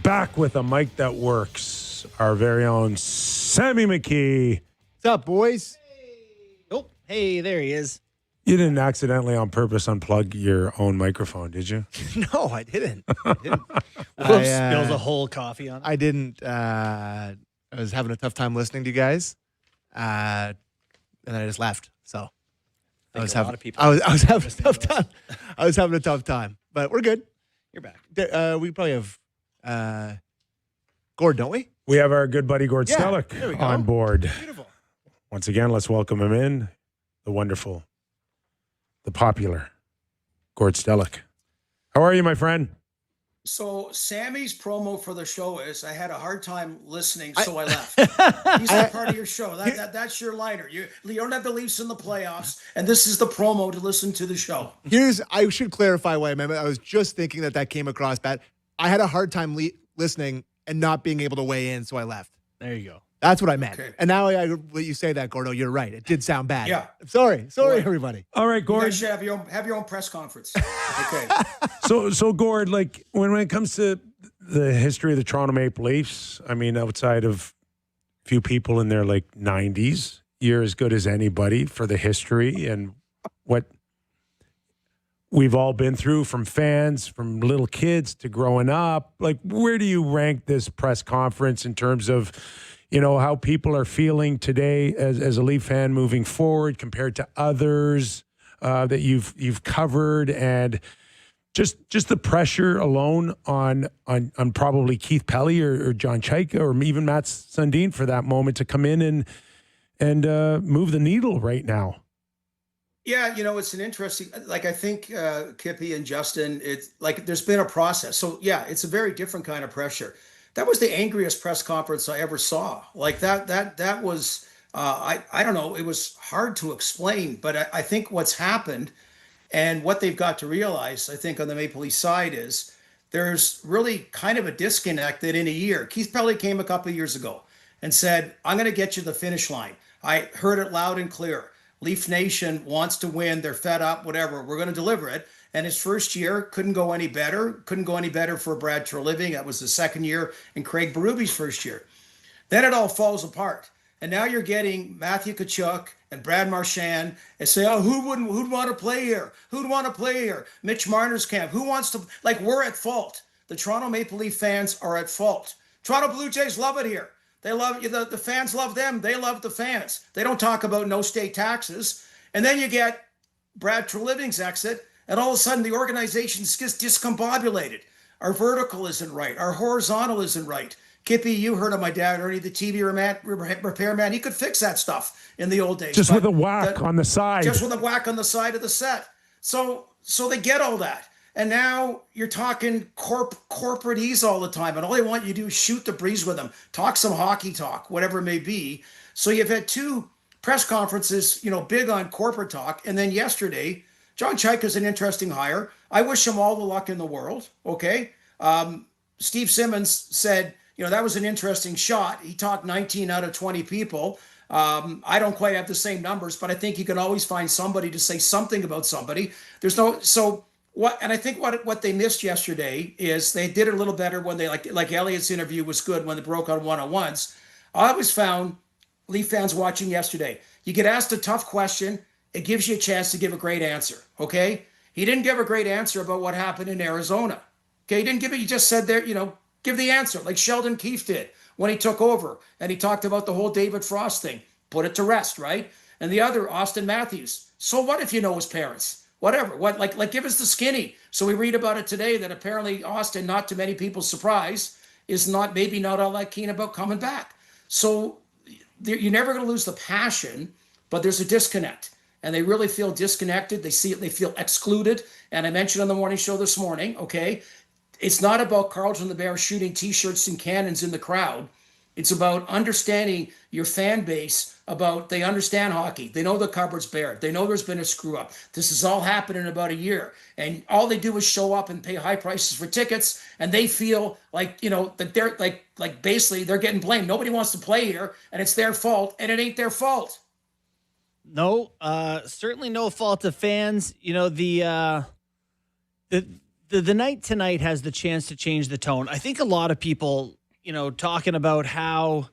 Speaker 1: back with a mic that works, our very own Sammy McKee.
Speaker 5: What's up, boys?
Speaker 2: Oh, hey, there he is.
Speaker 1: You didn't accidentally on purpose unplug your own microphone, did you?
Speaker 5: No, I didn't.
Speaker 2: Whoops, spills a whole coffee on it.
Speaker 5: I didn't. I was having a tough time listening to you guys, and then I just left. So I was having a tough time. I was having a tough time, but we're good.
Speaker 2: You're back.
Speaker 5: We probably have Gord, don't we?
Speaker 1: We have our good buddy Gord
Speaker 5: Yeah, there we
Speaker 1: Stellick
Speaker 5: go.
Speaker 1: on board.
Speaker 5: Beautiful.
Speaker 1: Once again, let's welcome him in. The wonderful, the popular Gord Stellick. How are you, my friend?
Speaker 6: So Sammy's promo for the show is, I had a hard time listening, so I left. He's not part of your show. That's your liner. You don't have the Leafs in the playoffs, and this is the promo to listen to the show.
Speaker 5: I should clarify what I meant. I was just thinking that came across bad. I had a hard time listening and not being able to weigh in, so I left.
Speaker 2: There you go.
Speaker 5: That's what I meant.
Speaker 6: Okay.
Speaker 5: And now when you say that, Gordo, you're right. It did sound bad.
Speaker 6: Yeah.
Speaker 5: Sorry,
Speaker 6: Right.
Speaker 5: everybody.
Speaker 1: All right,
Speaker 6: You
Speaker 1: Gord.
Speaker 6: guys should have your own press conference. Okay.
Speaker 1: So Gord, like when it comes to the history of the Toronto Maple Leafs, I mean, outside of a few people in their like 90s, you're as good as anybody for the history and what we've all been through, from fans, from little kids to growing up. Like, where do you rank this press conference in terms of, how people are feeling today as a Leaf fan moving forward compared to others that you've covered, and just the pressure alone on probably Keith Pelly or John Chayka or even Matt Sundin for that moment to come in and move the needle right now?
Speaker 6: Yeah, it's an interesting, like, I think Kippy and Justin, it's like there's been a process. So yeah, it's a very different kind of pressure. That was the angriest press conference I ever saw. Like that was, I don't know, it was hard to explain, but I think what's happened and what they've got to realize, I think on the Maple Leaf side, is there's really kind of a disconnect that in a year, Keith Pelly came a couple of years ago and said, I'm going to get you to the finish line. I heard it loud and clear. Leaf Nation wants to win. They're fed up, whatever. We're going to deliver it. And his first year couldn't go any better. Couldn't go any better for Brad Treliving. That was the second year, and Craig Berube's first year. Then it all falls apart. And now you're getting Matthew Tkachuk and Brad Marchand and say, oh, who'd want to play here? Who'd want to play here? Mitch Marner's camp. Who wants to? Like, we're at fault. The Toronto Maple Leaf fans are at fault. Toronto Blue Jays love it here. They love the fans love them. They love the fans. They don't talk about no state taxes. And then you get Brad Treliving's exit, and all of a sudden the organization gets discombobulated. Our vertical isn't right. Our horizontal isn't right. Kippy, you heard of my dad, Ernie, the TV repairman. He could fix that stuff in the old days.
Speaker 1: Just with a whack on the side.
Speaker 6: Just with a whack on the side of the set. So they get all that. And now you're talking corporatese all the time, and all they want you to do is shoot the breeze with them, talk some hockey talk, whatever it may be. So you've had two press conferences, big on corporate talk, and then yesterday, John Chayka is an interesting hire. I wish him all the luck in the world. Okay, Steve Simmons said, that was an interesting shot. He talked 19 out of 20 people. I don't quite have the same numbers, but I think you can always find somebody to say something about somebody. And I think what they missed yesterday is they did it a little better when they like Elliott's interview was good when they broke on one-on-ones. I always found Leaf fans watching yesterday, you get asked a tough question, it gives you a chance to give a great answer. Okay, he didn't give a great answer about what happened in Arizona. Okay, he didn't give it. He just said there, give the answer like Sheldon Keefe did when he took over, and he talked about the whole David Frost thing. Put it to rest, right? And the other, Austin Matthews. So what if you know his parents? Whatever. What like give us the skinny. So we read about it today that apparently Austin, not to many people's surprise, is maybe not all that keen about coming back. So you're never going to lose the passion, but there's a disconnect, and they really feel disconnected. They see it. They feel excluded. And I mentioned on the morning show this morning. Okay, it's not about Carlton the Bear shooting T-shirts and cannons in the crowd. It's about understanding your fan base about they understand hockey. They know the cupboard's bare. They know there's been a screw up. This has all happened in about a year. And all they do is show up and pay high prices for tickets. And they feel like, that they're like basically they're getting blamed. Nobody wants to play here and it's their fault, and it ain't their fault.
Speaker 2: No, certainly no fault of fans. The night tonight has the chance to change the tone. I think a lot of people, talking about how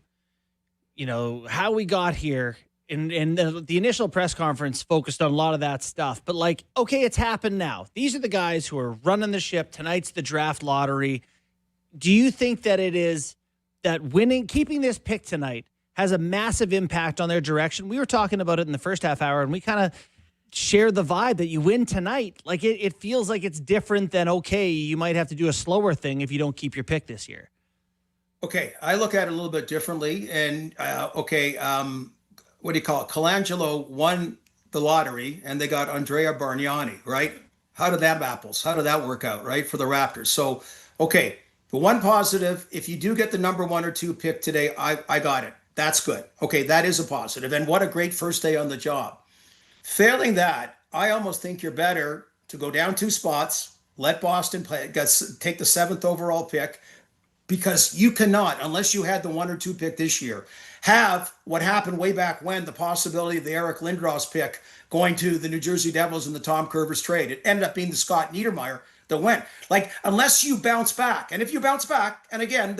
Speaker 2: we got here, and the initial press conference focused on a lot of that stuff. But okay, it's happened now. These are the guys who are running the ship. Tonight's the draft lottery. Do you think that it is that keeping this pick tonight has a massive impact on their direction? We were talking about it in the first half hour, and we kind of share the vibe that you win tonight. It feels like it's different than, okay, you might have to do a slower thing if you don't keep your pick this year.
Speaker 6: Okay, I look at it a little bit differently. And what do you call it? Colangelo won the lottery, and they got Andrea Bargnani, right? How did that work out, right, for the Raptors? So, okay, the one positive, if you do get the number 1 or 2 pick today, I got it. That's good. Okay, that is a positive. And what a great first day on the job. Failing that, I almost think you're better to go down 2 spots, let Boston take the 7th overall pick, because you cannot, unless you had the 1 or 2 pick this year, have what happened way back when, the possibility of the Eric Lindros pick going to the New Jersey Devils in the Tom Curvers trade. It ended up being the Scott Niedermayer that went. Unless you bounce back, and if you bounce back, and again,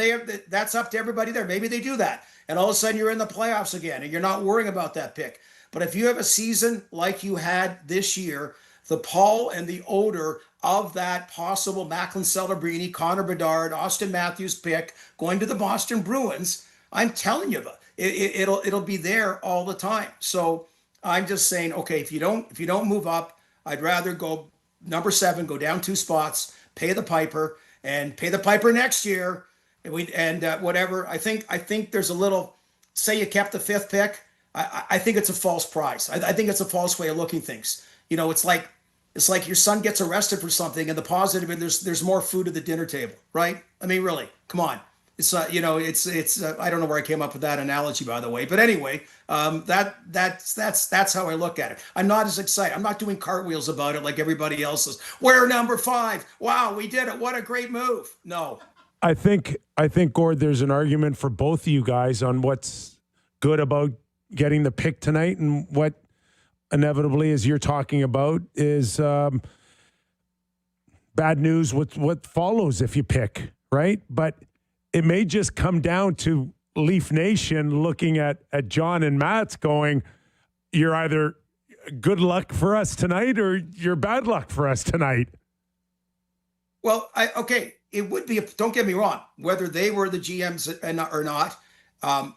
Speaker 6: that's up to everybody there. Maybe they do that, and all of a sudden you're in the playoffs again, and you're not worrying about that pick. But if you have a season like you had this year, the pull and the odor of that possible Macklin Celebrini, Connor Bedard, Austin Matthews pick going to the Boston Bruins, I'm telling you, it'll be there all the time. So I'm just saying, okay, if you don't move up, I'd rather go number 7, go down 2 spots, pay the piper, and pay the piper next year. And whatever. I think there's a little. Say you kept the 5th pick. I think it's a false prize. I think it's a false way of looking things. It's like your son gets arrested for something, and the positive, and there's more food at the dinner table, right? I mean, really, come on. It's it's I don't know where I came up with that analogy, by the way, but anyway, that's how I look at it. I'm not as excited. I'm not doing cartwheels about it like everybody else is. We're number 5. Wow, we did it. What a great move. No.
Speaker 1: I think Gord, there's an argument for both of you guys on what's good about getting the pick tonight, and what inevitably, as you're talking about, is bad news with what follows if you pick, right? But it may just come down to Leaf Nation looking at John and Matt's going, you're either good luck for us tonight or you're bad luck for us tonight.
Speaker 6: Well, it would be, don't get me wrong, whether they were the GMs or not,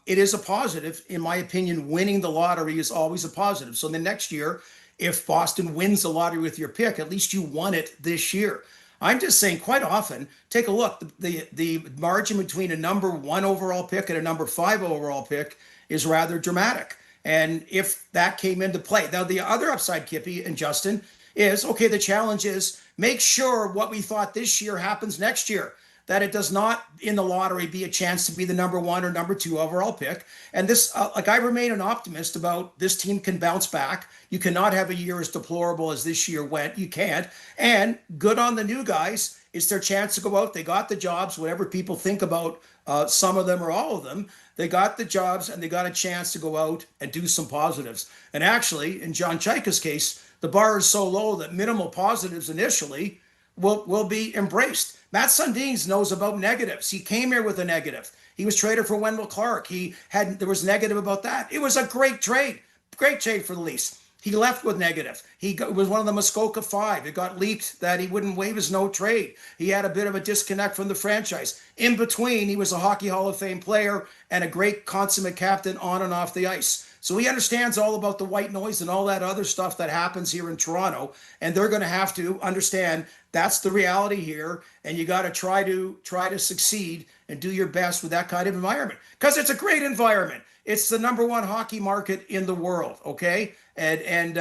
Speaker 6: it is a positive. In my opinion, winning the lottery is always a positive. So the next year, if Boston wins the lottery with your pick, at least you won it this year. I'm just saying, quite often, take a look. The margin between a number 1 overall pick and a number 5 overall pick is rather dramatic. And if that came into play. Now, the other upside, Kippy and Justin, is, okay, the challenge is make sure what we thought this year happens next year, that it does not in the lottery be a chance to be the number 1 or number 2 overall pick. And this, I remain an optimist about this team can bounce back. You cannot have a year as deplorable as this year went. You can't. And good on the new guys. It's their chance to go out. They got the jobs, whatever people think about some of them or all of them. They got the jobs, and they got a chance to go out and do some positives. And actually, in John Chayka's case, the bar is so low that minimal positives initially will be embraced. Matt Sundin knows about negatives. He came here with a negative. He was traded for Wendell Clark. There was negative about that. It was a great trade for the Leafs. He left with negative. Was one of the Muskoka 5. It got leaked that he wouldn't waive his no trade. He had a bit of a disconnect from the franchise. In between, he was a Hockey Hall of Fame player and a great consummate captain on and off the ice. So he understands all about the white noise and all that other stuff that happens here in Toronto. And they're going to have to understand that's the reality here. And you got to try to succeed and do your best with that kind of environment, because it's a great environment. It's the number 1 hockey market in the world. Okay. And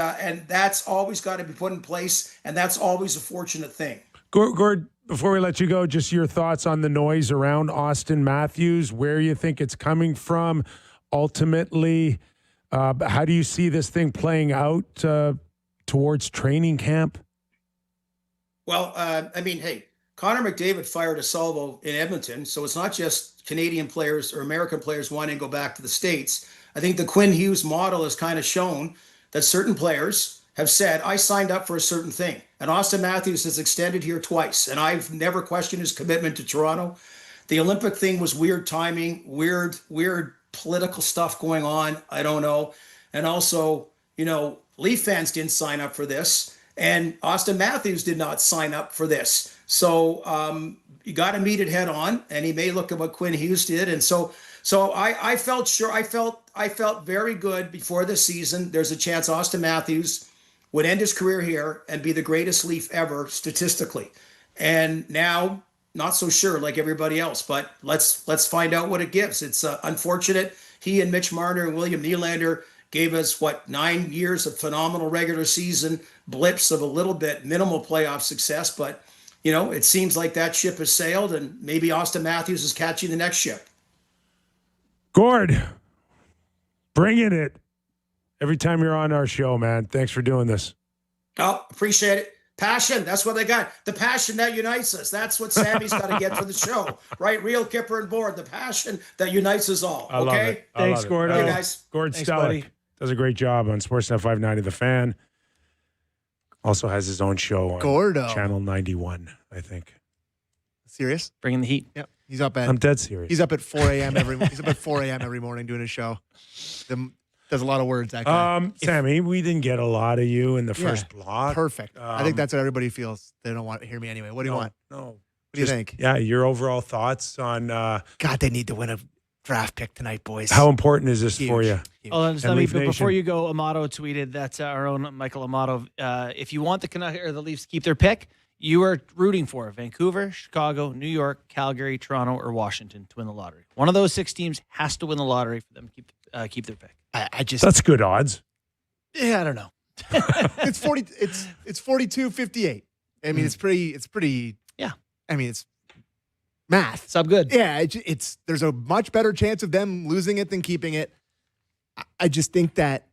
Speaker 6: that's always got to be put in place. And that's always a fortunate thing.
Speaker 1: Gord, before we let you go, just your thoughts on the noise around Austin Matthews, where you think it's coming from ultimately. How do you see this thing playing out towards training camp?
Speaker 6: Well, hey, Connor McDavid fired a salvo in Edmonton, so it's not just Canadian players or American players wanting to go back to the States. I think the Quinn Hughes model has kind of shown that certain players have said, I signed up for a certain thing. And Austin Matthews has extended here twice, and I've never questioned his commitment to Toronto. The Olympic thing was weird timing, weird political stuff going on. I don't know. And also, Leaf fans didn't sign up for this, and Austin Matthews did not sign up for this. So you got to meet it head on, and he may look at what Quinn Hughes did. And so I felt very good before the season. There's a chance Austin Matthews would end his career here and be the greatest Leaf ever statistically. And now, not so sure like everybody else, but let's find out what it gives. It's unfortunate. He and Mitch Marner and William Nylander gave us 9 years of phenomenal regular season, blips of a little bit minimal playoff success, but it seems like that ship has sailed, and maybe Austin Matthews is catching the next ship.
Speaker 1: Gord, bringing it every time you're on our show, man. Thanks for doing this.
Speaker 6: Oh, appreciate it. Passion, that's what they got. The passion that unites us. That's what Sammy's got to get for the show, right? Real Kyper and Bourne, the passion that unites us all.
Speaker 1: I love it.
Speaker 2: Thanks, Gord.
Speaker 6: Hey, guys.
Speaker 1: Gord Stellick does a great job on Sportsnet 590 The Fan. Also has his own show on Channel 91, I think.
Speaker 5: Serious?
Speaker 2: Bringing the heat.
Speaker 5: Yep. He's up at.
Speaker 1: I'm dead serious.
Speaker 5: He's up at 4 a.m. every morning doing his show. Does a lot of words, that guy.
Speaker 1: Sammy, we didn't get a lot of you in the first block.
Speaker 5: Perfect. I think that's what everybody feels. They don't want to hear me anyway. What do you want?
Speaker 1: No.
Speaker 5: What do you think?
Speaker 1: Yeah, your overall thoughts on
Speaker 5: God, they need to win a draft pick tonight, boys.
Speaker 1: how important is this for you?
Speaker 5: Huge.
Speaker 2: Oh, and
Speaker 1: Leaf
Speaker 2: but before
Speaker 1: Nation.
Speaker 2: you go, Amato tweeted that our own Michael Amato, if you want the Leafs to keep their pick, you are rooting for Vancouver, Chicago, New York, Calgary, Toronto, or Washington to win the lottery. One of those 6 teams has to win the lottery for them to keep their pick.
Speaker 5: I just
Speaker 1: That's good odds.
Speaker 2: Yeah, I don't know.
Speaker 5: it's 40. It's 42-58. I mean, it's pretty.
Speaker 2: Yeah.
Speaker 5: I mean, it's math.
Speaker 2: Sub good.
Speaker 5: Yeah, there's a much better chance of them losing it than keeping it. I just think that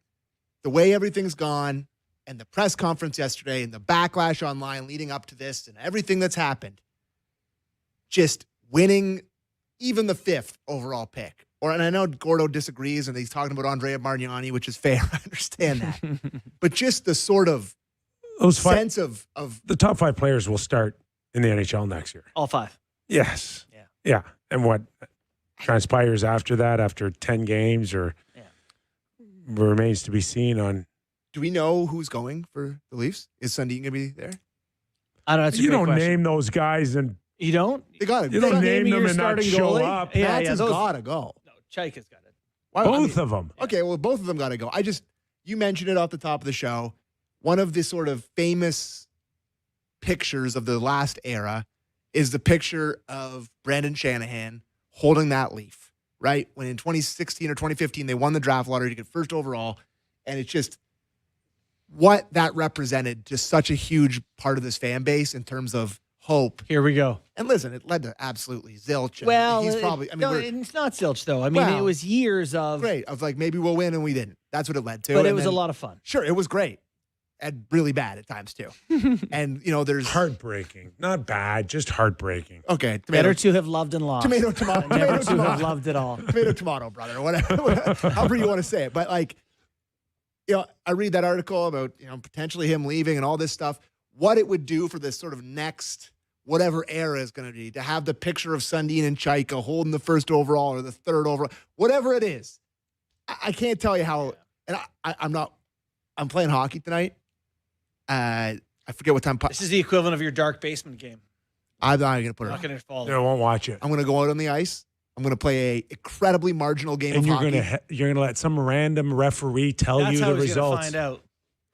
Speaker 5: the way everything's gone, and the press conference yesterday, and the backlash online leading up to this, and everything that's happened, just winning even the 5th overall pick. And I know Gordo disagrees, and he's talking about Andrea Margnani, which is fair. I understand that. But just the sort of sense of
Speaker 1: the top 5 players will start in the NHL next year.
Speaker 2: All 5.
Speaker 1: Yes. Yeah. And what transpires after that, after 10 games, or remains to be seen on.
Speaker 5: Do we know who's going for the Leafs? Is Sundin going to be there?
Speaker 2: I don't know. That's a
Speaker 1: You
Speaker 2: great
Speaker 1: don't
Speaker 2: question.
Speaker 1: name those guys, and
Speaker 2: You don't?
Speaker 5: They got to.
Speaker 1: you don't
Speaker 2: naming
Speaker 1: name them
Speaker 2: your
Speaker 1: and not
Speaker 2: starting
Speaker 1: show
Speaker 2: goalie?
Speaker 1: up.
Speaker 2: Yeah,
Speaker 5: That's
Speaker 2: those-
Speaker 5: got to go.
Speaker 2: No, Chayka's got it.
Speaker 1: Both of them.
Speaker 5: Okay, well, both of them got to go. You mentioned it off the top of the show. One of the sort of famous pictures of the last era is the picture of Brandon Shanahan holding that Leaf, right? When in 2016 or 2015, they won the draft lottery to get first overall. And it's just what that represented to such a huge part of this fan base in terms of hope.
Speaker 2: Here we go.
Speaker 5: And listen, it led to absolutely zilch. And
Speaker 2: Well,
Speaker 5: he's probably,
Speaker 2: it's not zilch, though. I mean, it was years of.
Speaker 5: great. Of like, maybe we'll win, and we didn't. That's what it led to.
Speaker 2: But it
Speaker 5: And
Speaker 2: was
Speaker 5: then-
Speaker 2: a lot of fun.
Speaker 5: Sure, it was great. And really bad at times, too. And, there's.
Speaker 1: Heartbreaking. Not bad, just heartbreaking.
Speaker 5: Okay.
Speaker 2: Better to have loved and lost.
Speaker 5: Tomato, tomato.
Speaker 2: Never
Speaker 5: Tomato,
Speaker 2: to
Speaker 5: tomato.
Speaker 2: have loved it all.
Speaker 5: Tomato, tomato, brother, or whatever. However you want to say it. But, like, I read that article about, potentially him leaving and all this stuff. What it would do for this sort of next, whatever era is going to be, to have the picture of Sundin and Chayka holding the first overall or the third overall, whatever it is. I can't tell you how. And I'm playing hockey tonight. I forget what time.
Speaker 2: This is the equivalent of your dark basement game.
Speaker 5: I'm not going to put
Speaker 2: I'm
Speaker 5: it
Speaker 2: not
Speaker 5: on.
Speaker 2: going to follow.
Speaker 1: I won't watch it.
Speaker 5: I'm going to go out on the ice. I'm going to play a incredibly marginal game
Speaker 1: And
Speaker 5: of
Speaker 1: you're
Speaker 5: hockey.
Speaker 1: you're gonna let some random referee tell
Speaker 2: That's
Speaker 1: you
Speaker 2: how
Speaker 1: the
Speaker 2: he's gonna
Speaker 1: results.
Speaker 2: find out.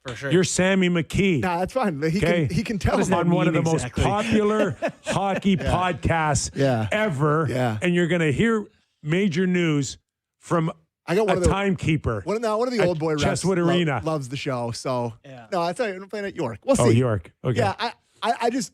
Speaker 2: For sure.
Speaker 1: You're Sammy McKee.
Speaker 5: Nah, that's fine. He
Speaker 1: Okay.
Speaker 5: can tell
Speaker 2: does that
Speaker 1: on one of the
Speaker 2: mean
Speaker 1: most
Speaker 2: exactly?
Speaker 1: popular hockey podcasts ever.
Speaker 5: Yeah.
Speaker 1: And you're going to hear major news from
Speaker 5: I got one
Speaker 1: a
Speaker 5: of the
Speaker 1: timekeeper.
Speaker 5: one of the
Speaker 1: at
Speaker 5: old boy refs
Speaker 1: Chestwood Arena.
Speaker 5: loves the show. So
Speaker 2: Yeah.
Speaker 5: no, I tell you, I'm playing at York. We'll see.
Speaker 1: Oh, York. Okay.
Speaker 5: Yeah, I just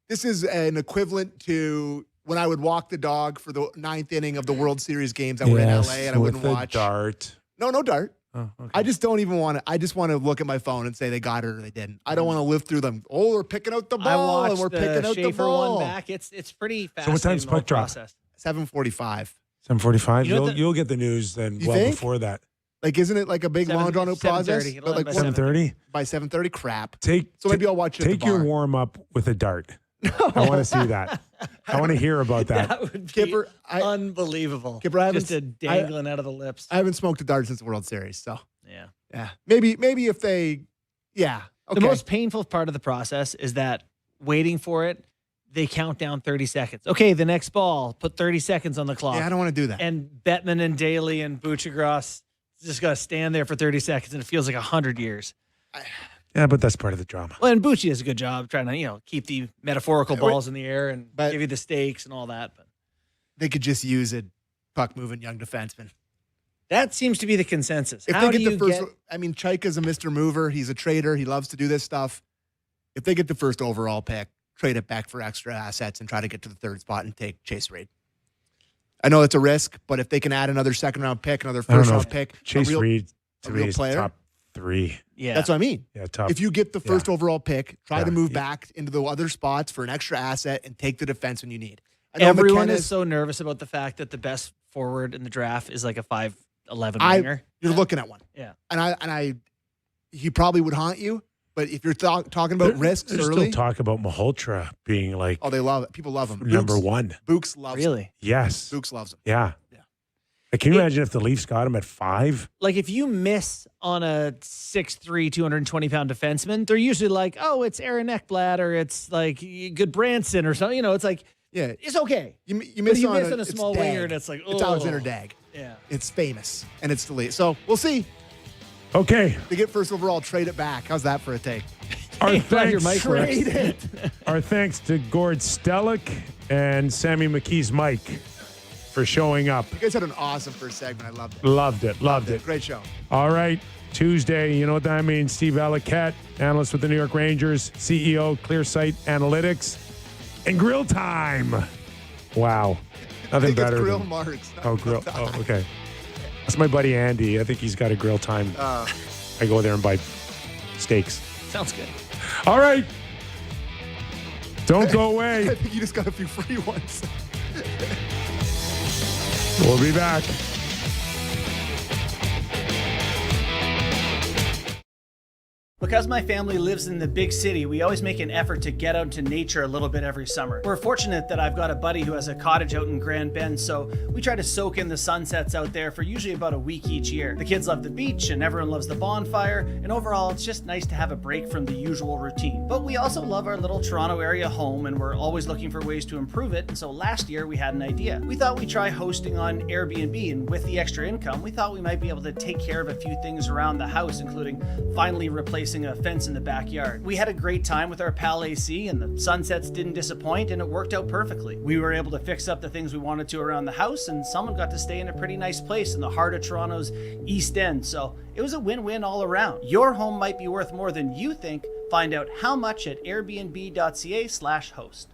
Speaker 5: This is an equivalent to when I would walk the dog for the 9th inning of the World Series games that were in LA and I wouldn't watch.
Speaker 1: Dart.
Speaker 5: No dart.
Speaker 1: Oh, okay.
Speaker 5: I just don't even want to. I just want to look at my phone and say they got it or they didn't. I don't want to live through them. Oh, we're picking out the ball and we're picking out the ball.
Speaker 2: One back. It's pretty fast.
Speaker 1: So what time's puck drop?
Speaker 5: 7:45.
Speaker 1: 7:45. You'll get the news then before that.
Speaker 5: Like, isn't it like a big long drawn out process?
Speaker 2: 7:30.
Speaker 5: But like
Speaker 1: 7:30.
Speaker 5: By 7:30, crap.
Speaker 1: So
Speaker 5: maybe I'll watch it.
Speaker 1: Take your warm up with a dart. I want to see that. I want to hear about that.
Speaker 2: That would be
Speaker 5: Kipper,
Speaker 2: unbelievable.
Speaker 5: Kipper,
Speaker 2: just a dangling out of the lips.
Speaker 5: I haven't smoked a dart since the World Series, so
Speaker 2: yeah.
Speaker 5: Maybe if they, okay.
Speaker 2: The most painful part of the process is that waiting for it, they count down 30 seconds. Okay, the next ball, put 30 seconds on the clock.
Speaker 5: Yeah, I don't want to do that.
Speaker 2: And Bettman and Daly and Buchagras just got to stand there for 30 seconds, and it feels like 100 years.
Speaker 1: Yeah, but that's part of the drama.
Speaker 2: Well, and Bucci does a good job trying to, keep the metaphorical balls in the air and give you the stakes and all that. But
Speaker 5: they could just use a puck-moving young defenseman.
Speaker 2: That seems to be the consensus.
Speaker 5: If they get the first, Chayka's a Mr. Mover. He's a trader. He loves to do this stuff. If they get the first overall pick, trade it back for extra assets and try to get to the third spot and take Chase Reed. I know it's a risk, but if they can add another second-round pick, another first-round pick,
Speaker 1: Chase Reed to me is
Speaker 5: player,
Speaker 1: top 3.
Speaker 2: Yeah,
Speaker 5: that's what I mean.
Speaker 1: Yeah, top.
Speaker 5: If you get the first overall pick, try to move back into the other spots for an extra asset and take the defenseman you need.
Speaker 2: Everyone is so nervous about the fact that the best forward in the draft is like a 5'11" winger.
Speaker 5: You're looking at one.
Speaker 2: Yeah,
Speaker 5: and he probably would haunt you. But if you're talking about risks
Speaker 1: there's
Speaker 5: early,
Speaker 1: still talk about Malhotra being like,
Speaker 5: they love it. People love him.
Speaker 1: Number one.
Speaker 5: Books loves him.
Speaker 1: Yes.
Speaker 5: Books loves him.
Speaker 1: Yeah. Like, can you imagine if the Leafs got him at 5?
Speaker 2: Like, if you miss on a 6'3", 220-pound defenseman, they're usually like, oh, it's Aaron Ekblad or it's like Good Branson or something. It's like, it's okay.
Speaker 5: You miss on
Speaker 2: a small winger and it's like, oh.
Speaker 5: It's Alexander Dag.
Speaker 2: Yeah.
Speaker 5: It's famous and it's the Leafs. So we'll see.
Speaker 1: Okay.
Speaker 5: They get first overall, trade it back. How's that for a take?
Speaker 1: Our thanks to Gord Stellick and Sammy McKee's Mike for showing up.
Speaker 5: You guys had an awesome first segment. I loved it.
Speaker 1: Loved it.
Speaker 5: Great show.
Speaker 1: All right. Tuesday, you know what that means. Steve Valiquette, analyst with the New York Rangers, CEO, Clearsight Analytics, and Grill Time. Wow. Nothing better.
Speaker 5: Grill Marks.
Speaker 1: Grill. Oh, okay. That's my buddy Andy. I think he's got a Grill Time. I go there and buy steaks.
Speaker 2: Sounds good.
Speaker 1: All right. Don't go away.
Speaker 5: I think you just got a few free ones.
Speaker 1: We'll be back.
Speaker 2: Because my family lives in the big city, we always make an effort to get out into nature a little bit every summer. We're fortunate that I've got a buddy who has a cottage out in Grand Bend, so we try to soak in the sunsets out there for usually about a week each year. The kids love the beach and everyone loves the bonfire, and overall it's just nice to have a break from the usual routine. But we also love our little Toronto area home, and we're always looking for ways to improve it, and so last year we had an idea. We thought we'd try hosting on Airbnb, and with the extra income, we thought we might be able to take care of a few things around the house, including finally replacing a fence in the backyard. We had a great time with our pal AC, and the sunsets didn't disappoint, and it worked out perfectly. We were able to fix up the things we wanted to around the house, and someone got to stay in a pretty nice place in the heart of Toronto's East End, so it was a win-win all around. Your home might be worth more than you think. Find out how much at airbnb.ca/host.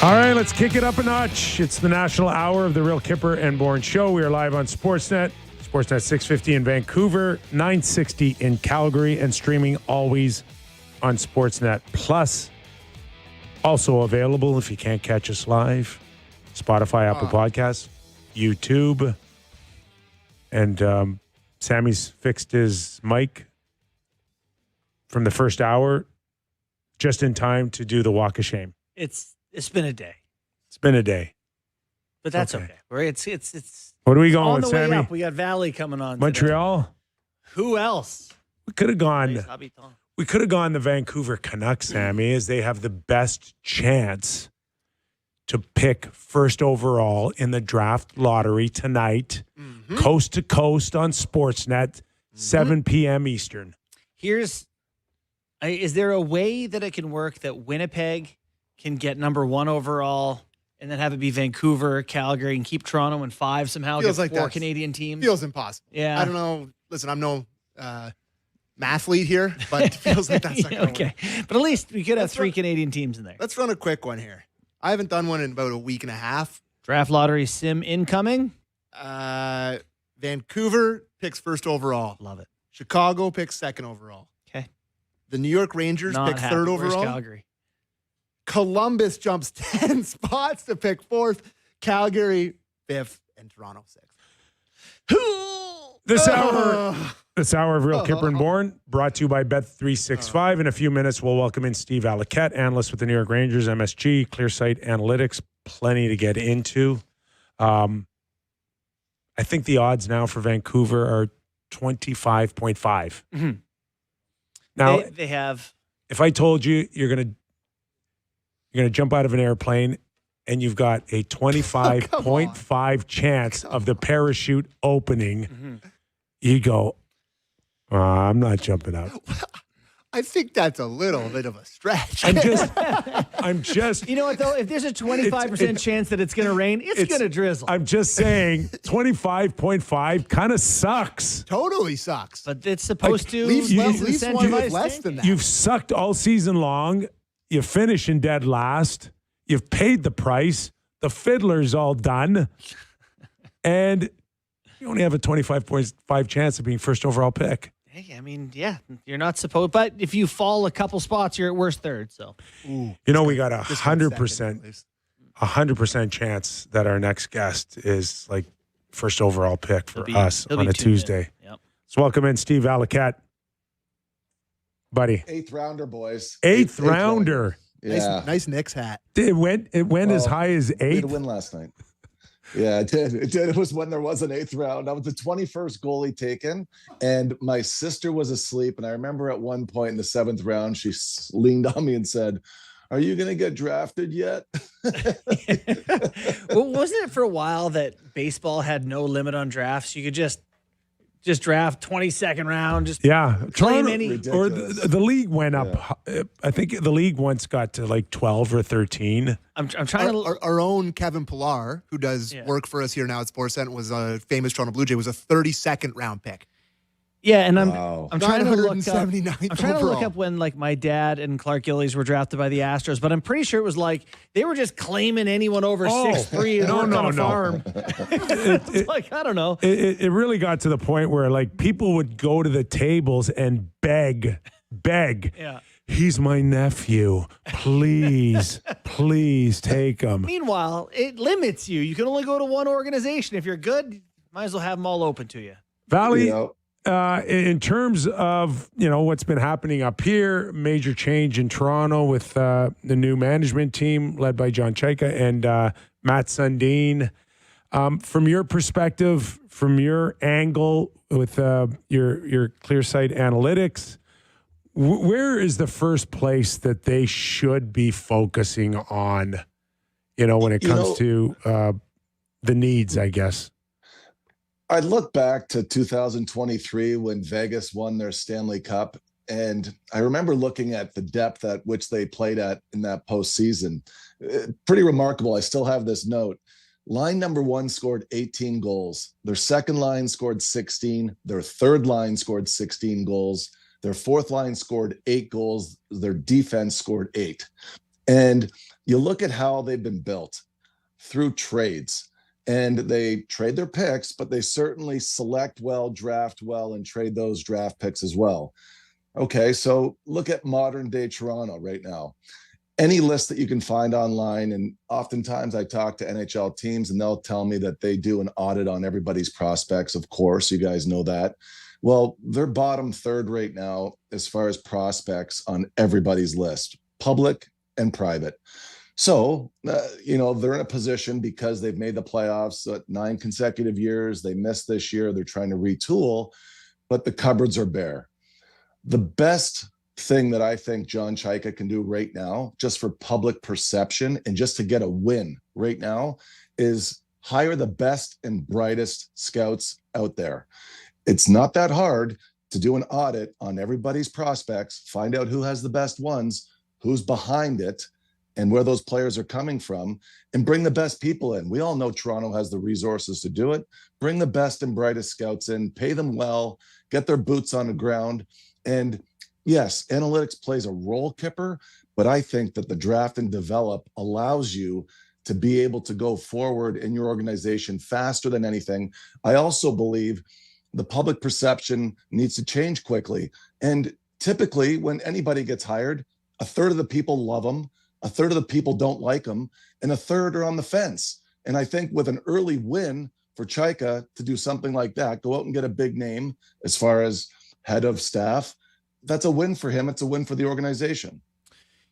Speaker 1: All right, let's kick it up a notch. It's the national hour of the Real Kyper and Bourne Show. We are live on Sportsnet. Sportsnet 650 in Vancouver, 960 in Calgary, and streaming always on Sportsnet Plus. Also available if you can't catch us live, Spotify, Apple Podcasts, YouTube. And Sammy's fixed his mic from the first hour just in time to do the walk of shame.
Speaker 2: It's been a day.
Speaker 1: It's been a day.
Speaker 2: But that's okay. It's
Speaker 1: What are we going
Speaker 2: on
Speaker 1: with,
Speaker 2: the way
Speaker 1: Sammy?
Speaker 2: up. We got Valley coming on.
Speaker 1: Montreal?
Speaker 2: Today. Who else?
Speaker 1: We could have gone the Vancouver Canucks, Sammy, as they have the best chance to pick first overall in the draft lottery tonight, coast to coast on Sportsnet, 7 p.m. Eastern.
Speaker 2: Is there a way that it can work that Winnipeg can get number 1 overall and then have it be Vancouver, Calgary, and keep Toronto in 5 somehow?
Speaker 5: Feels
Speaker 2: get
Speaker 5: like
Speaker 2: 4 Canadian teams?
Speaker 5: Feels impossible.
Speaker 2: Yeah.
Speaker 5: I don't know. Listen, I'm no mathlete here, but it feels like that's not going to work.
Speaker 2: But at least we could have 3 Canadian teams in there.
Speaker 5: Let's run a quick one here. I haven't done one in about a week and a half.
Speaker 2: Draft lottery sim incoming.
Speaker 5: Vancouver picks first overall.
Speaker 2: Love it.
Speaker 5: Chicago picks second overall.
Speaker 2: Okay.
Speaker 5: The New York Rangers pick third
Speaker 2: Where's
Speaker 5: overall.
Speaker 2: Calgary?
Speaker 5: Columbus jumps 10 spots to pick fourth. Calgary 5th and Toronto 6th.
Speaker 1: This hour of Real Kyper and Bourne brought to you by Bet365. In a few minutes, we'll welcome in Steve Valiquette, analyst with the New York Rangers, MSG, Clearsight Analytics. Plenty to get into. I think the odds now for Vancouver are 25.5.
Speaker 2: Mm-hmm.
Speaker 1: Now,
Speaker 2: they have.
Speaker 1: If I told you you're gonna jump out of an airplane and you've got a 25.5 chance of the parachute opening, you go, I'm not jumping out.
Speaker 5: I think that's a little bit of a stretch.
Speaker 1: I'm just.
Speaker 2: You know what, though? If there's a 25% chance that it's going to rain, it's going to drizzle.
Speaker 1: I'm just saying 25.5 kind of sucks.
Speaker 5: Totally sucks.
Speaker 2: But it's supposed to.
Speaker 5: Leafs won with less than that.
Speaker 1: You've sucked all season long. You finish in dead last. You've paid the price. The fiddler's all done. And you only have a 25.5 chance of being first overall pick.
Speaker 2: Hey, I mean, yeah, you're not supposed. But if you fall a couple spots, you're at worst third. So,
Speaker 1: we got 100% chance that our next guest is like first overall pick for us on a Tuesday.
Speaker 2: Yep.
Speaker 1: Let's welcome in Steve Valiquette, buddy.
Speaker 7: 8th rounder, boys.
Speaker 1: Eighth rounder.
Speaker 7: Yeah,
Speaker 5: Nice Knicks hat.
Speaker 1: It went as high as 8.
Speaker 7: Did win last night. Yeah, it did. It was when there was an 8th round. I was the 21st goalie taken, and my sister was asleep. And I remember at one point in the 7th round, she leaned on me and said, "Are you going to get drafted yet?"
Speaker 2: Well, wasn't it for a while that baseball had no limit on drafts? You could just draft 22nd round. Claim any.
Speaker 1: Or the league went up. Yeah. I think the league once got to like 12 or 13.
Speaker 2: I'm trying to.
Speaker 5: Our own Kevin Pillar, who does work for us here now at Sportsnet, was a famous Toronto Blue Jay, was a 32nd round pick.
Speaker 2: Yeah, and I'm
Speaker 5: trying to look up. I'm
Speaker 2: trying to look up when like my dad and Clark Gillies were drafted by the Astros, but I'm pretty sure it was like they were just claiming anyone over 6'3" and on a farm. It's like, I don't know.
Speaker 1: It really got to the point where like people would go to the tables and beg.
Speaker 2: Yeah.
Speaker 1: He's my nephew. Please take him.
Speaker 2: Meanwhile, it limits you. You can only go to one organization. If you're good, might as well have them all open to you.
Speaker 1: Valley. In terms of, what's been happening up here, major change in Toronto with the new management team led by John Chayka and Matt Sundin. From your perspective, from your angle with your Clearsight Analytics, where is the first place that they should be focusing on, when it comes to the needs, I guess?
Speaker 7: I look back to 2023 when Vegas won their Stanley Cup, and I remember looking at the depth at which they played at in that postseason. Pretty remarkable. I still have this note. Line number 1 scored 18 goals. Their second line scored 16. Their third line scored 16 goals. Their fourth line scored 8 goals. Their defense scored 8. And you look at how they've been built through trades, and they trade their picks, but they certainly select well, draft well, and trade those draft picks as well. Okay, so look at modern day Toronto right now. Any list that you can find online, and oftentimes I talk to NHL teams and they'll tell me that they do an audit on everybody's prospects. Of course, you guys know that. Well, they're bottom third right now as far as prospects on everybody's list, public and private. So, they're in a position because they've made the playoffs 9 consecutive years. They missed this year. They're trying to retool, but the cupboards are bare. The best thing that I think John Chayka can do right now, just for public perception and just to get a win right now, is hire the best and brightest scouts out there. It's not that hard to do an audit on everybody's prospects, find out who has the best ones, who's behind it, and where those players are coming from, and bring the best people in. We all know Toronto has the resources to do it. Bring the best and brightest scouts in, pay them well, get their boots on the ground. And yes, analytics plays a role, Kyper, but I think that the draft and develop allows you to be able to go forward in your organization faster than anything. I also believe the public perception needs to change quickly. And typically when anybody gets hired, a third of the people love them, a third of the people don't like them, and a third are on the fence. And I think with an early win for Chayka to do something like that, go out and get a big name as far as head of staff, that's a win for him. It's a win for the organization.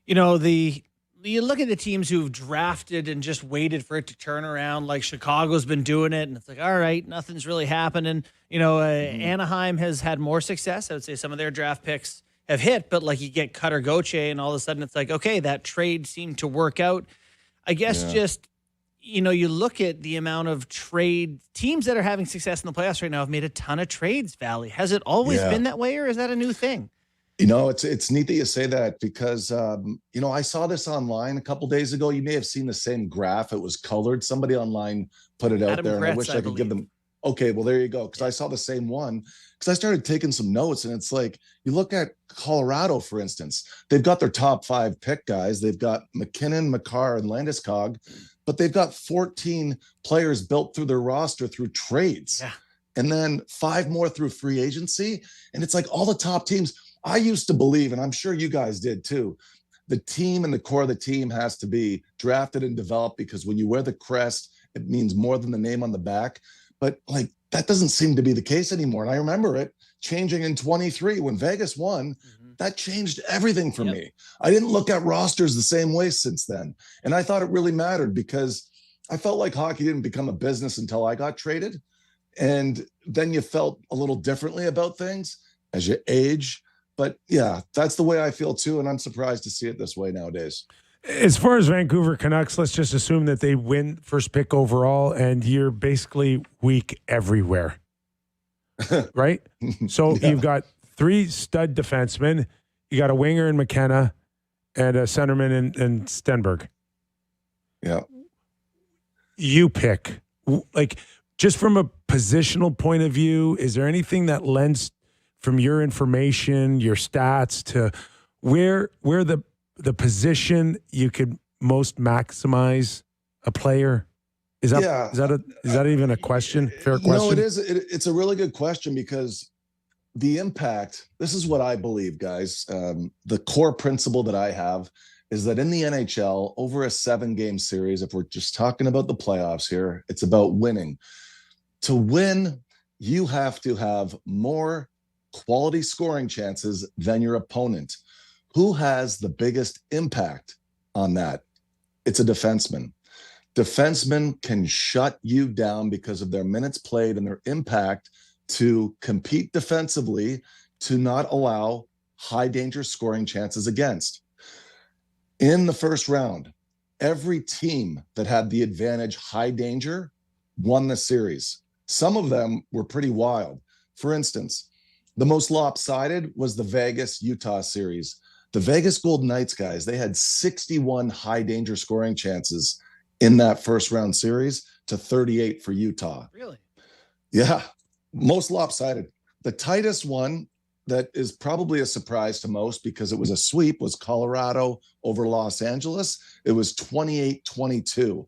Speaker 2: You look at the teams who've drafted and just waited for it to turn around, like Chicago's been doing it, and it's like, all right, nothing's really happening. Anaheim has had more success. I would say some of their draft picks have hit, but like you get Cutter Gauthier and all of a sudden it's like, okay, that trade seemed to work out. I guess you look at the amount of trade teams that are having success in the playoffs right now have made a ton of trades, Valley. Has it always been that way, or is that a new thing?
Speaker 7: It's neat that you say that because, I saw this online a couple days ago. You may have seen the same graph. It was colored. Somebody online put it out there, and I wish I could give them. Okay, well, there you go. Because I saw the same one. Because I started taking some notes, and it's like, you look at Colorado, for instance. They've got their top 5 pick guys. They've got McKinnon, Makar, and Landeskog, but they've got 14 players built through their roster through trades. Yeah. And then 5 more through free agency. And it's like all the top teams. I used to believe, and I'm sure you guys did too, the team and the core of the team has to be drafted and developed, because when you wear the crest, it means more than the name on the back. But like that doesn't seem to be the case anymore. And I remember it changing in 23 when Vegas won. That changed everything for me. I didn't look at rosters the same way since then. And I thought it really mattered because I felt like hockey didn't become a business until I got traded. And then you felt a little differently about things as you age. But yeah, that's the way I feel too. And I'm surprised to see it this way nowadays.
Speaker 1: As far as Vancouver Canucks, let's just assume that they win first pick overall and you're basically weak everywhere. Right? So you've got 3 stud defensemen. You got a winger in McKenna and a centerman in Stenberg.
Speaker 7: Yeah.
Speaker 1: You pick. Like, just from a positional point of view, is there anything that lends from your information, your stats, to where the position you could most maximize a player? Is that even a question? Fair question?
Speaker 7: No, it is. It's a really good question because the impact, this is what I believe, guys. The core principle that I have is that in the NHL, over a 7-game series, if we're just talking about the playoffs here, it's about winning. To win, you have to have more quality scoring chances than your opponent. Who has the biggest impact on that? It's a defenseman. Defensemen can shut you down because of their minutes played and their impact to compete defensively, to not allow high danger scoring chances against. In the first round, every team that had the advantage high danger won the series. Some of them were pretty wild. For instance, the most lopsided was the Vegas-Utah series. The Vegas Golden Knights, guys, they had 61 high danger scoring chances in that first round series to 38 for Utah.
Speaker 2: Really?
Speaker 7: Yeah. Most lopsided. The tightest one that is probably a surprise to most because it was a sweep was Colorado over Los Angeles. It was 28-22.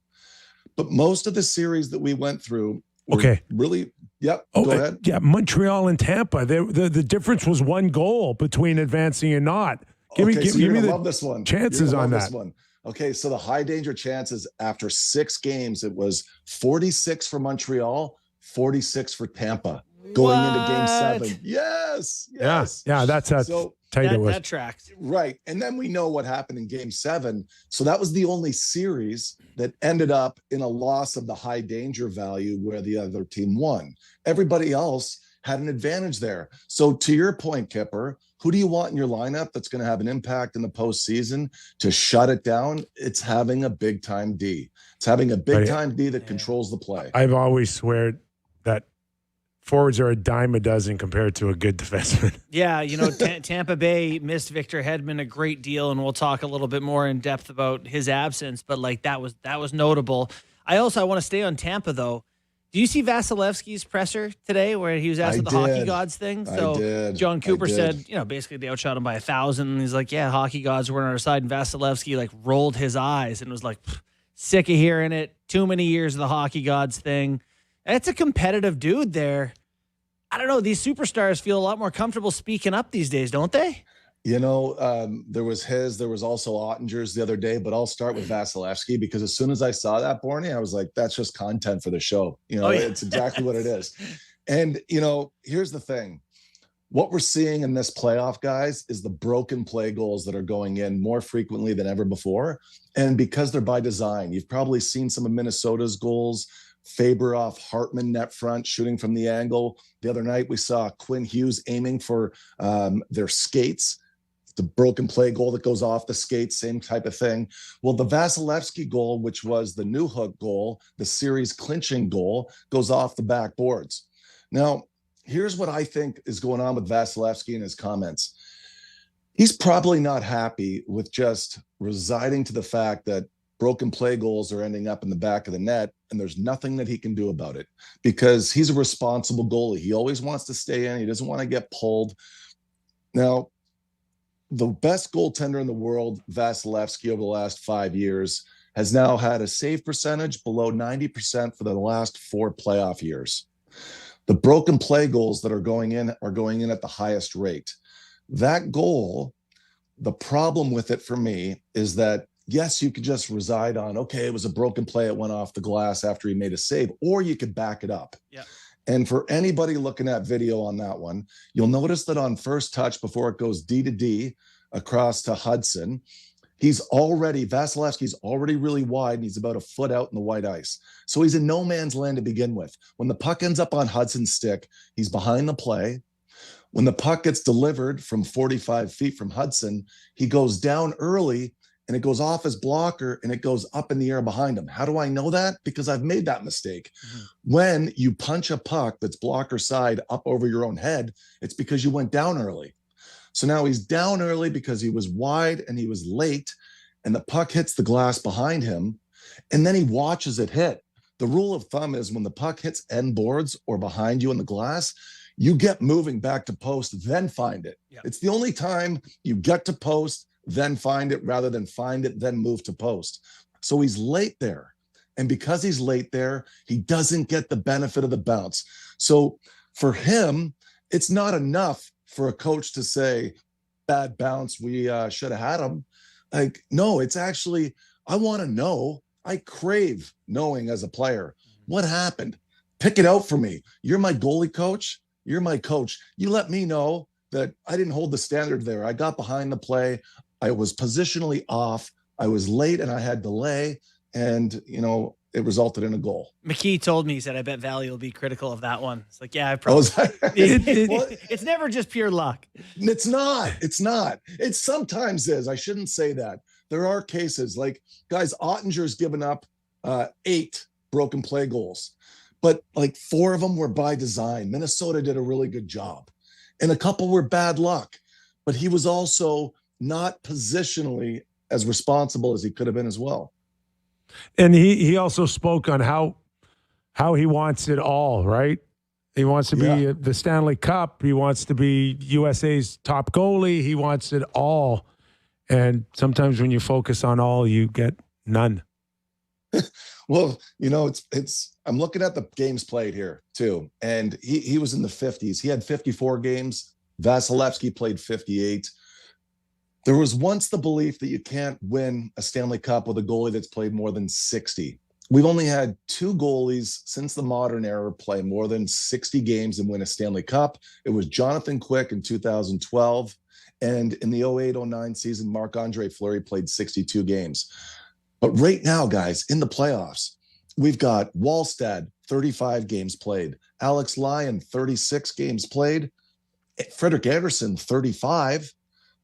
Speaker 7: But most of the series that we went through were really go ahead.
Speaker 1: Yeah, Montreal and Tampa. The difference was 1 goal between advancing and not. Give me
Speaker 7: this one.
Speaker 1: Chances on that.
Speaker 7: One. Okay, so the high danger chances after 6 games, it was 46 for Montreal, 46 for Tampa going into game 7. Yes.
Speaker 1: Yeah, that's how tight it was.
Speaker 2: That tracks.
Speaker 7: Right. And then we know what happened in game 7. So that was the only series that ended up in a loss of the high danger value where the other team won. Everybody else had an advantage there. So to your point, Kyper, who do you want in your lineup that's going to have an impact in the postseason to shut it down? It's having a big time D. It's having a big time D that controls the play.
Speaker 1: I've always sweared that forwards are a dime a dozen compared to a good defenseman.
Speaker 2: Yeah, Tampa Bay missed Victor Hedman a great deal, and we'll talk a little bit more in depth about his absence. But that was notable. I want to stay on Tampa though. Do you see Vasilevsky's presser today where he was asked the hockey gods thing? So John Cooper said, basically they outshot him by 1,000. And he's like, yeah, hockey gods were on our side. And Vasilevsky rolled his eyes and was like, sick of hearing it. Too many years of the hockey gods thing. It's a competitive dude there. I don't know. These superstars feel a lot more comfortable speaking up these days, don't they?
Speaker 7: There was also Ottinger's the other day, but I'll start with Vasilevsky because as soon as I saw that, Bourne, I was like, that's just content for the show. It's exactly what it is. And, here's the thing. What we're seeing in this playoff, guys, is the broken play goals that are going in more frequently than ever before. And because they're by design, you've probably seen some of Minnesota's goals. Faber off Hartman net front, shooting from the angle. The other night, we saw Quinn Hughes aiming for their skates. The broken play goal that goes off the skates, same type of thing. Well, the Vasilevsky goal, which was the New Hook goal, the series clinching goal, goes off the backboards. Now, here's what I think is going on with Vasilevsky and his comments. He's probably not happy with just residing to the fact that broken play goals are ending up in the back of the net, and there's nothing that he can do about it because he's a responsible goalie. He always wants to stay in. He doesn't want to get pulled. Now, the best goaltender in the world, Vasilevsky, over the last 5 years, has now had a save percentage below 90% for the last 4 playoff years. The broken play goals that are going in at the highest rate. That goal, the problem with it for me is that, yes, you could just reside on, okay, it was a broken play. It went off the glass after he made a save, or you could back it up.
Speaker 2: Yeah.
Speaker 7: And for anybody looking at video on that one, you'll notice that on first touch, before it goes D to D across to Hudson, Vasilevsky's already really wide, and he's about a foot out in the white ice. So he's in no man's land to begin with. When the puck ends up on Hudson's stick, he's behind the play. When the puck gets delivered from 45 feet from Hudson, he goes down early, and it goes off his blocker and it goes up in the air behind him. How do I know that? Because I've made that mistake. Mm-hmm. When you punch a puck that's blocker side up over your own head, it's because you went down early. So now he's down early because he was wide and he was late, and the puck hits the glass behind him, and then he watches it hit. The rule of thumb is when the puck hits end boards or behind you in the glass, you get moving back to post, then find it. Yep. It's the only time you get to post, then find it, rather than find it, then move to post. So he's late there. And because he's late there, he doesn't get the benefit of the bounce. So for him, it's not enough for a coach to say, bad bounce, we should have had him. No, it's actually, I want to know, I crave knowing as a player, what happened? Pick it out for me. You're my goalie coach. You're my coach. You let me know that I didn't hold the standard there. I got behind the play. I was positionally off. I was late and I had delay, and it resulted in a goal.
Speaker 2: McKee told me, he said, I bet Valley will be critical of that one. It's like, yeah, I probably. It's never just pure luck.
Speaker 7: It's not. It sometimes is. I shouldn't say that. There are cases like, guys, Ottinger's given up 8 broken play goals, but 4 of them were by design. Minnesota did a really good job, and a couple were bad luck, but he was also not positionally as responsible as he could have been as well.
Speaker 1: And he also spoke on how he wants it all, right? He wants to be the Stanley Cup. He wants to be USA's top goalie. He wants it all. And sometimes when you focus on all, you get none.
Speaker 7: Well, it's I'm looking at the games played here too. And he was in the 50s. He had 54 games. Vasilevsky played 58. There was once the belief that you can't win a Stanley Cup with a goalie that's played more than 60. We've only had 2 goalies since the modern era play more than 60 games and win a Stanley Cup. It was Jonathan Quick in 2012. And in the 08-09 season, Marc-Andre Fleury played 62 games. But right now, guys, in the playoffs, we've got Wallstad, 35 games played. Alex Lyon, 36 games played. Frederik Andersen, 35.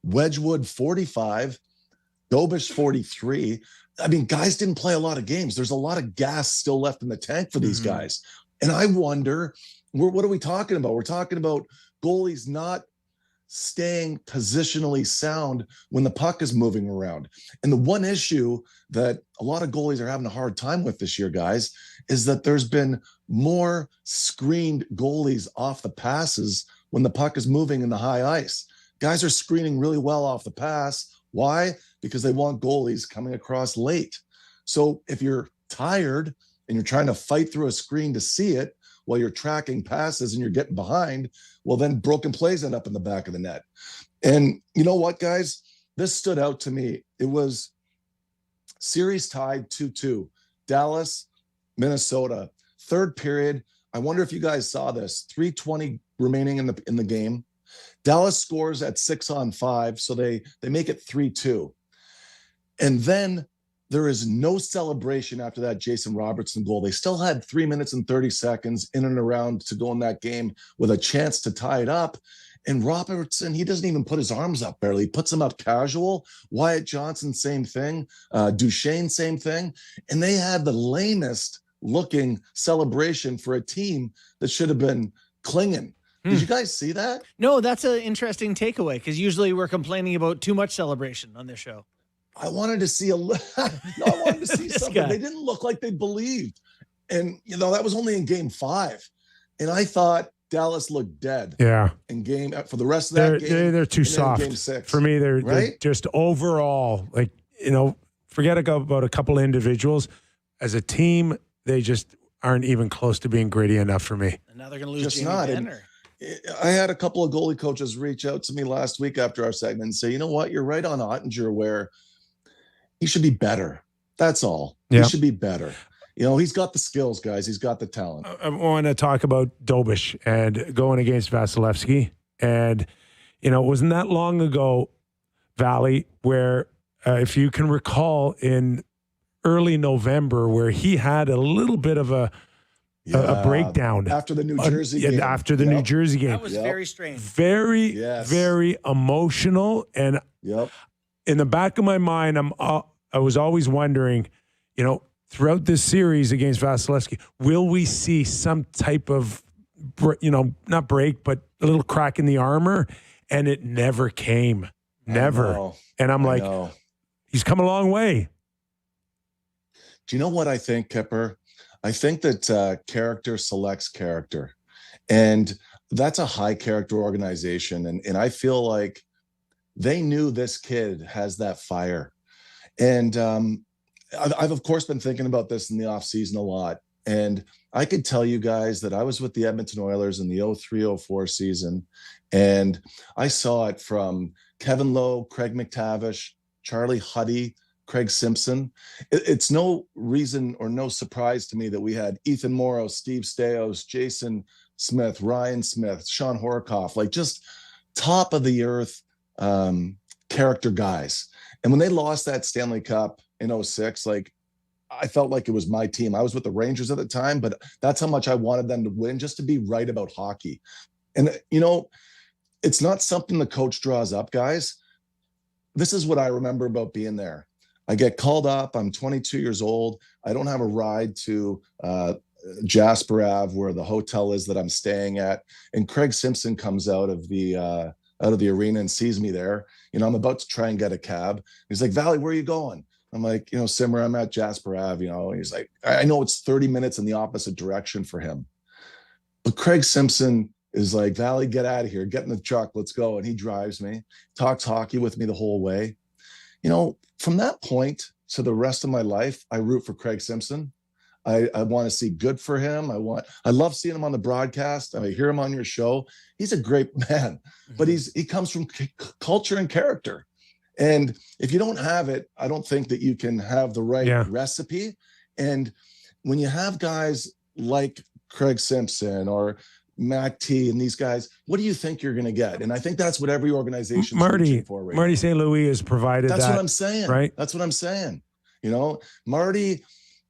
Speaker 7: Wedgwood, 45. Dobeš, 43. I mean, guys didn't play a lot of games. There's a lot of gas still left in the tank for these guys. And I wonder, what are we talking about? We're talking about goalies not staying positionally sound when the puck is moving around. And the one issue that a lot of goalies are having a hard time with this year, guys, is that there's been more screened goalies off the passes when the puck is moving in the high ice. Guys are screening really well off the pass. Why? Because they want goalies coming across late. So if you're tired and you're trying to fight through a screen to see it while you're tracking passes and you're getting behind, well, then broken plays end up in the back of the net. And you know what, guys? This stood out to me. It was series tied 2-2. Dallas, Minnesota. Third period. I wonder if you guys saw this. 3:20 remaining in the game. Dallas scores at 6-on-5, so they make it 3-2. And then there is no celebration after that Jason Robertson goal. They still had 3 minutes and 30 seconds in and around to go in that game with a chance to tie it up. And Robertson, he doesn't even put his arms up barely. He puts them up casual. Wyatt Johnson, same thing. Duchesne, same thing. And they had the lamest looking celebration for a team that should have been clinging. Did you guys see that?
Speaker 2: No, that's an interesting takeaway because usually we're complaining about too much celebration on this show.
Speaker 7: I wanted to see something.
Speaker 2: Guy.
Speaker 7: They didn't look like they believed. And, that was only in game 5. And I thought Dallas looked dead.
Speaker 1: Yeah.
Speaker 7: In game for the rest of that game.
Speaker 1: They're too soft.
Speaker 7: Game 6.
Speaker 1: For me, they're just overall, forget about a couple of individuals. As a team, they just aren't even close to being gritty enough for me.
Speaker 2: And now they're going to lose
Speaker 7: Just
Speaker 2: Jamie
Speaker 7: not.
Speaker 2: Benn.
Speaker 7: I had a couple of goalie coaches reach out to me last week after our segment and say, you know what, you're right on Ottinger where he should be better. That's all.
Speaker 1: Yeah.
Speaker 7: He should be better. He's got the skills, guys. He's got the talent.
Speaker 1: I want to talk about Dobeš and going against Vasilevsky. And, it wasn't that long ago, Valley, where if you can recall in early November where he had a little bit of a breakdown
Speaker 7: after the New Jersey game.
Speaker 1: After the New Jersey game.
Speaker 2: That was very strange.
Speaker 1: Very emotional. And in the back of my mind, I was always wondering, throughout this series against Vasilevsky, will we see some type of, not break, but a little crack in the armor? And it never came. Never. And I'm like, he's come a long way.
Speaker 7: Do you know what I think, Kyper? I think that character selects character. And that's a high character organization. And I feel like they knew this kid has that fire. And I've, of course, been thinking about this in the offseason a lot. And I could tell you guys that I was with the Edmonton Oilers in the 03-04 season. And I saw it from Kevin Lowe, Craig McTavish, Charlie Huddy, Craig Simpson. It's no reason or no surprise to me that we had Ethan Morrow, Steve Stais, Jason Smith, Ryan Smith, Sean Horkoff, like just top of the earth character guys. And when they lost that Stanley Cup in 06, like I felt like it was my team. I was with the Rangers at the time, but that's how much I wanted them to win, just to be right about hockey. And, it's not something the coach draws up, guys. This is what I remember about being there. I get called up. I'm 22 years old. I don't have a ride to Jasper Ave, where the hotel is that I'm staying at. And Craig Simpson comes out of the arena and sees me there. I'm about to try and get a cab. He's like, Valley, where are you going? I'm like, Simmer, I'm at Jasper Ave. He's like, I know it's 30 minutes in the opposite direction for him. But Craig Simpson is like, Valley, get out of here. Get in the truck. Let's go. And he drives me, talks hockey with me the whole way. From that point to the rest of my life, I root for Craig Simpson. I want to see good for him. I love seeing him on the broadcast. I hear him on your show. He's a great man, but he comes from culture and character. And if you don't have it, I don't think that you can have the right recipe. And when you have guys like Craig Simpson or Matt T and these guys, what do you think you're going to get? And I think that's what every organization is reaching for right
Speaker 1: Marty
Speaker 7: now.
Speaker 1: St. Louis has provided
Speaker 7: That's
Speaker 1: that.
Speaker 7: what I'm saying.
Speaker 1: Right?
Speaker 7: That's what I'm saying. Marty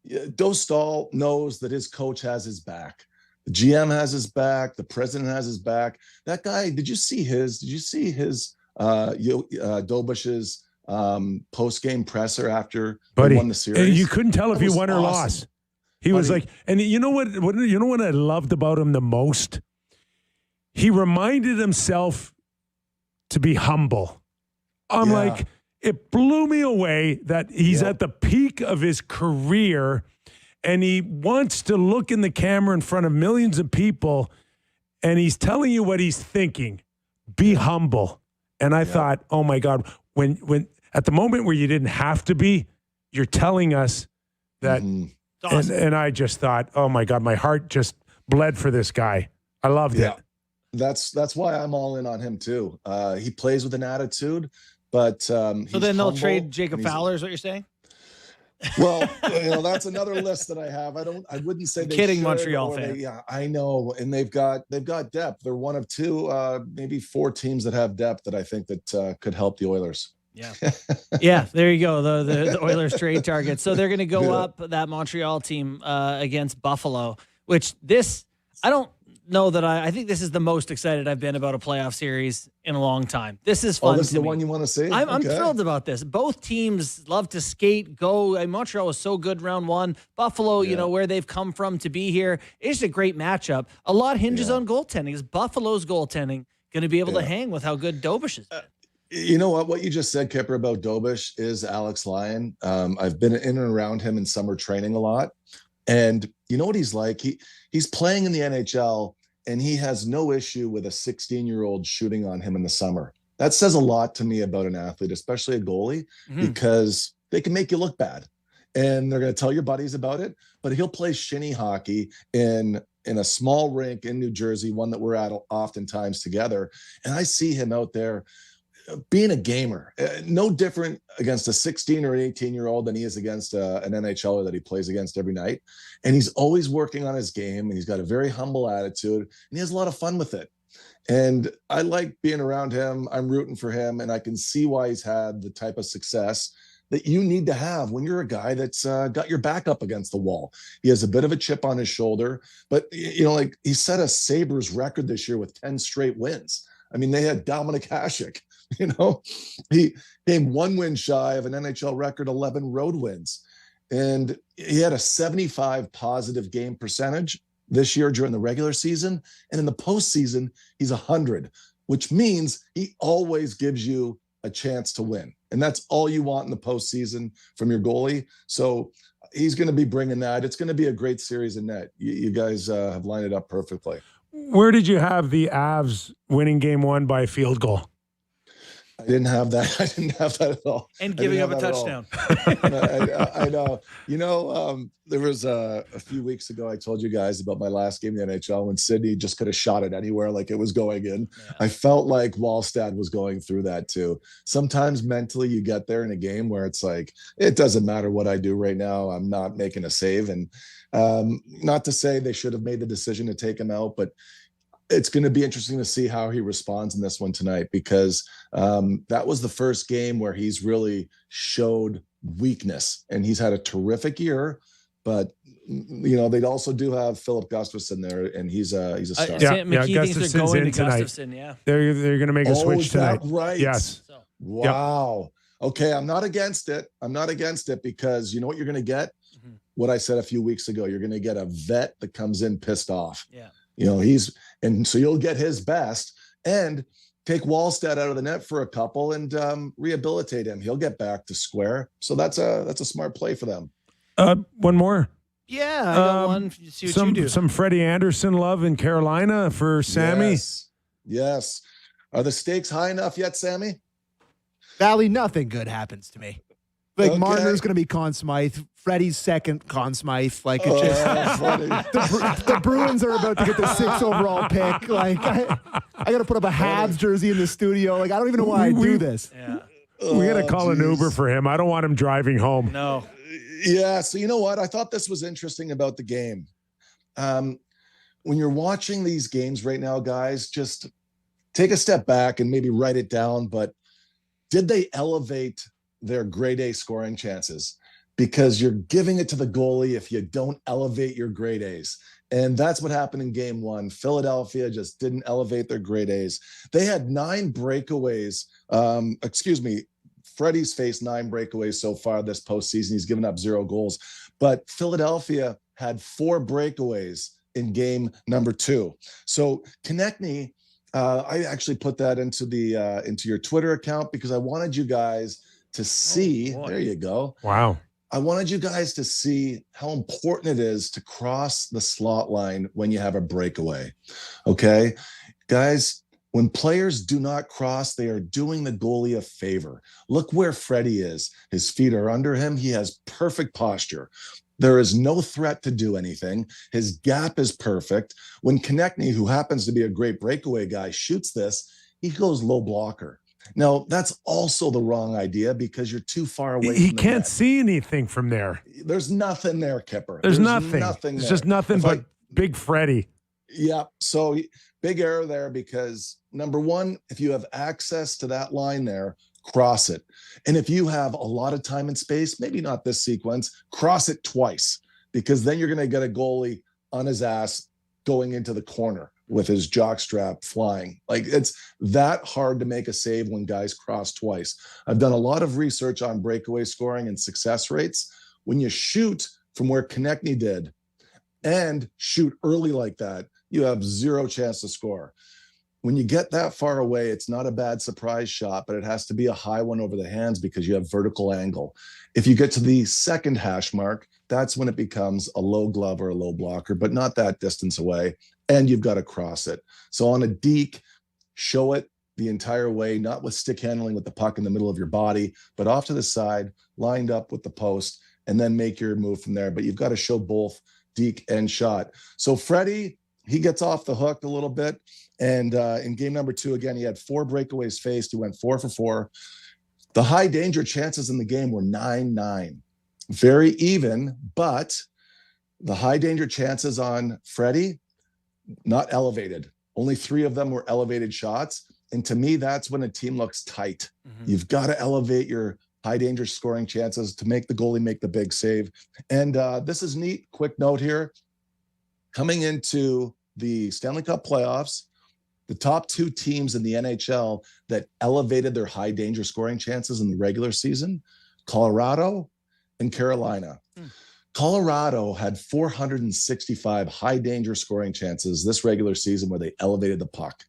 Speaker 7: Dostal knows that his coach has his back. The GM has his back. The president has his back. That guy, did you see his Dobeš's post-game presser after they won the series?
Speaker 1: You couldn't tell if he won or lost. He was like, and you know what I loved about him the most? He reminded himself to be humble. I'm like, it blew me away that he's at the peak of his career and he wants to look in the camera in front of millions of people and he's telling you what he's thinking. Be humble. And I thought, oh my God, when at the moment where you didn't have to be, you're telling us that. Awesome. And I just thought, oh my God, my heart just bled for this guy. I loved it.
Speaker 7: That's why I'm all in on him too. He plays with an attitude, but
Speaker 2: so then they'll trade Jacob Fowler, is what you're saying?
Speaker 7: Well, that's another list that I have. I wouldn't say they
Speaker 2: kidding,
Speaker 7: should,
Speaker 2: Montreal fan.
Speaker 7: Yeah, I know, and they've got depth. They're one of two, maybe four teams that have depth that I think that could help the Oilers.
Speaker 2: Yeah. There you go. The Oilers trade target. So they're going to go up that Montreal team against Buffalo, which I don't know that I think this is the most excited I've been about a playoff series in a long time. This is fun.
Speaker 7: This is the one you want to see?
Speaker 2: I'm thrilled about this. Both teams love to skate, go. Montreal was so good round one. Buffalo, where they've come from to be here. It's just a great matchup. A lot hinges on goaltending. Is Buffalo's goaltending going to be able to hang with how good Dobeš is?
Speaker 7: You know what you just said, Kyper, about Dobeš is Alex Lyon. I've been in and around him in summer training a lot. And you know what he's like? He's playing in the NHL and he has no issue with a 16-year-old shooting on him in the summer. That says a lot to me about an athlete, especially a goalie, because they can make you look bad. And they're going to tell your buddies about it, but he'll play shinny hockey in a small rink in New Jersey, one that we're at oftentimes together. And I see him out there being a gamer, no different against a 16 or 18-year-old than he is against an NHLer that he plays against every night. And he's always working on his game, and he's got a very humble attitude, and he has a lot of fun with it. And I like being around him. I'm rooting for him, and I can see why he's had the type of success that you need to have when you're a guy that's got your back up against the wall. He has a bit of a chip on his shoulder, but like he set a Sabres record this year with 10 straight wins. I mean, they had Dominic Hasek. He came 1 win shy of an NHL record, 11 road wins. And he had a 75 positive game percentage this year during the regular season. And in the postseason, he's 100, which means he always gives you a chance to win. And that's all you want in the postseason from your goalie. So he's going to be bringing that. It's going to be a great series in net. You guys have lined it up perfectly.
Speaker 1: Where did you have the Avs winning game 1 by field goal?
Speaker 7: I didn't have that. I didn't have that at all.
Speaker 2: And giving up a touchdown.
Speaker 7: I know. There was a few weeks ago, I told you guys about my last game in the NHL when Sydney just could have shot it anywhere like it was going in. Yeah. I felt like Wallstad was going through that too. Sometimes mentally you get there in a game where it's like, it doesn't matter what I do right now. I'm not making a save. And not to say they should have made the decision to take him out, but it's going to be interesting to see how he responds in this one tonight, because that was the first game where he's really showed weakness, and he's had a terrific year, but they also do have Philip Gustafsson there, and he's a star.
Speaker 2: Sam McKee thinks they're going to Gustafsson. Yeah,
Speaker 1: they're going to make a switch tonight.
Speaker 7: Right?
Speaker 1: Yes.
Speaker 7: So. Wow. Yep. Okay, I'm not against it because you know what you're going to get. Mm-hmm. What I said a few weeks ago, you're going to get a vet that comes in pissed off.
Speaker 2: Yeah.
Speaker 7: So you'll get his best and take Wallstad out of the net for a couple and rehabilitate him. He'll get back to square. So that's a smart play for them.
Speaker 1: One more.
Speaker 2: Yeah, I got one. See what you do.
Speaker 1: Some Freddie Anderson love in Carolina for Sammy.
Speaker 7: Yes. Are the stakes high enough yet, Sammy?
Speaker 5: Valley, nothing good happens to me. Like,
Speaker 7: Okay.
Speaker 5: Marner's going to be Conn Smythe. Freddie's second Conn Smythe. Like, it's just the Bruins are about to get the 6th overall pick. Like, I got to put up a Habs jersey in the studio. Like, I don't even know why I do this.
Speaker 2: Yeah.
Speaker 1: We got to call an Uber for him. I don't want him driving home.
Speaker 2: No.
Speaker 7: Yeah. So you know what? I thought this was interesting about the game. When you're watching these games right now, guys, just take a step back and maybe write it down. But did they elevate their grade A scoring chances? Because you're giving it to the goalie if you don't elevate your grade A's. And that's what happened in game 1. Philadelphia just didn't elevate their grade A's. They had 9 breakaways. Freddie's faced 9 breakaways so far this postseason. He's given up 0 goals. But Philadelphia had 4 breakaways in game number 2. So Konechny, I actually put that into your Twitter account because I wanted you guys to see. There you go.
Speaker 1: Wow.
Speaker 7: I wanted you guys to see how important it is to cross the slot line when you have a breakaway. Okay, guys, when players do not cross, they are doing the goalie a favor. Look where Freddie is. His feet are under him. He has perfect posture. There is no threat to do anything. His gap is perfect. When Konechny, who happens to be a great breakaway guy, shoots this, he goes low blocker. Now, that's also the wrong idea because you're too far away.
Speaker 1: He
Speaker 7: from the
Speaker 1: can't
Speaker 7: net.
Speaker 1: see anything from there.
Speaker 7: There's nothing there, Kyper.
Speaker 1: There's nothing. It's just nothing but Big Freddie.
Speaker 7: Yeah. So big error there because number one, if you have access to that line there, cross it. And if you have a lot of time and space, maybe not this sequence, cross it twice because then you're going to get a goalie on his ass going into the corner with his jockstrap flying. Like it's that hard to make a save when guys cross twice. I've done a lot of research on breakaway scoring and success rates. When you shoot from where Konechny did and shoot early like that, you have 0 chance to score. When you get that far away, it's not a bad surprise shot, but it has to be a high one over the hands because you have vertical angle. If you get to the second hash mark, that's when it becomes a low glove or a low blocker, but not that distance away. And you've got to cross it. So on a deke, show it the entire way, not with stick handling with the puck in the middle of your body, but off to the side, lined up with the post, and then make your move from there. But you've got to show both deke and shot. So Freddie, he gets off the hook a little bit. And in game number 2, again, he had 4 breakaways faced. He went 4 for 4. The high danger chances in the game were 9-9. Very even, but the high danger chances on Freddie, not elevated. Only 3 of them were elevated shots. And to me, that's when a team looks tight. Mm-hmm. You've got to elevate your high danger scoring chances to make the goalie make the big save. And this is neat. Quick note here. Coming into the Stanley Cup playoffs, the top 2 teams in the NHL that elevated their high danger scoring chances in the regular season, Colorado and Carolina. Colorado had 465 high danger scoring chances this regular season where they elevated the puck.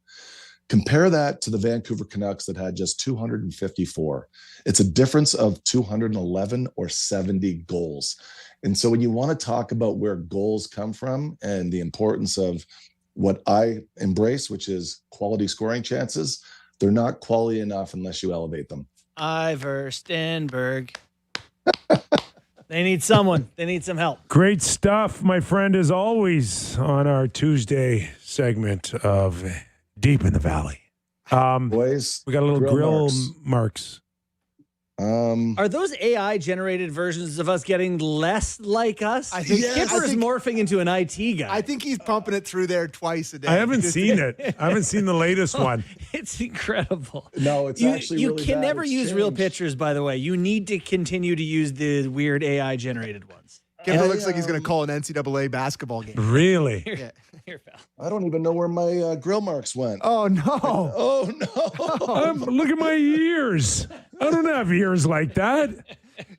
Speaker 7: Compare that to the Vancouver Canucks that had just 254. It's a difference of 211 or 70 goals. And so when you want to talk about where goals come from and the importance of what I embrace, which is quality scoring chances, they're not quality enough unless you elevate them.
Speaker 2: Ivor Stenberg. They need someone. They need some help.
Speaker 1: Great stuff, my friend, as always, on our Tuesday segment of Deep in the Valley.
Speaker 7: Boys,
Speaker 1: we got a little grill marks.
Speaker 2: Are those AI generated versions of us getting less like us?
Speaker 5: I think
Speaker 2: Kyper is morphing into an IT guy.
Speaker 5: I think he's pumping it through there twice a day.
Speaker 1: I haven't seen it. I haven't seen the latest one.
Speaker 2: It's incredible.
Speaker 7: No, it's actually
Speaker 2: you
Speaker 7: really
Speaker 2: can
Speaker 7: bad.
Speaker 2: never
Speaker 7: It's
Speaker 2: use
Speaker 7: changed.
Speaker 2: real pictures, by the way. You need to continue to use the weird AI generated ones.
Speaker 5: Kyper looks like he's going to call an NCAA basketball game.
Speaker 1: Really?
Speaker 2: Here, pal.
Speaker 7: I don't even know where my grill marks went.
Speaker 5: Oh, no.
Speaker 7: Oh, no.
Speaker 1: Look at my ears. I don't have ears like that.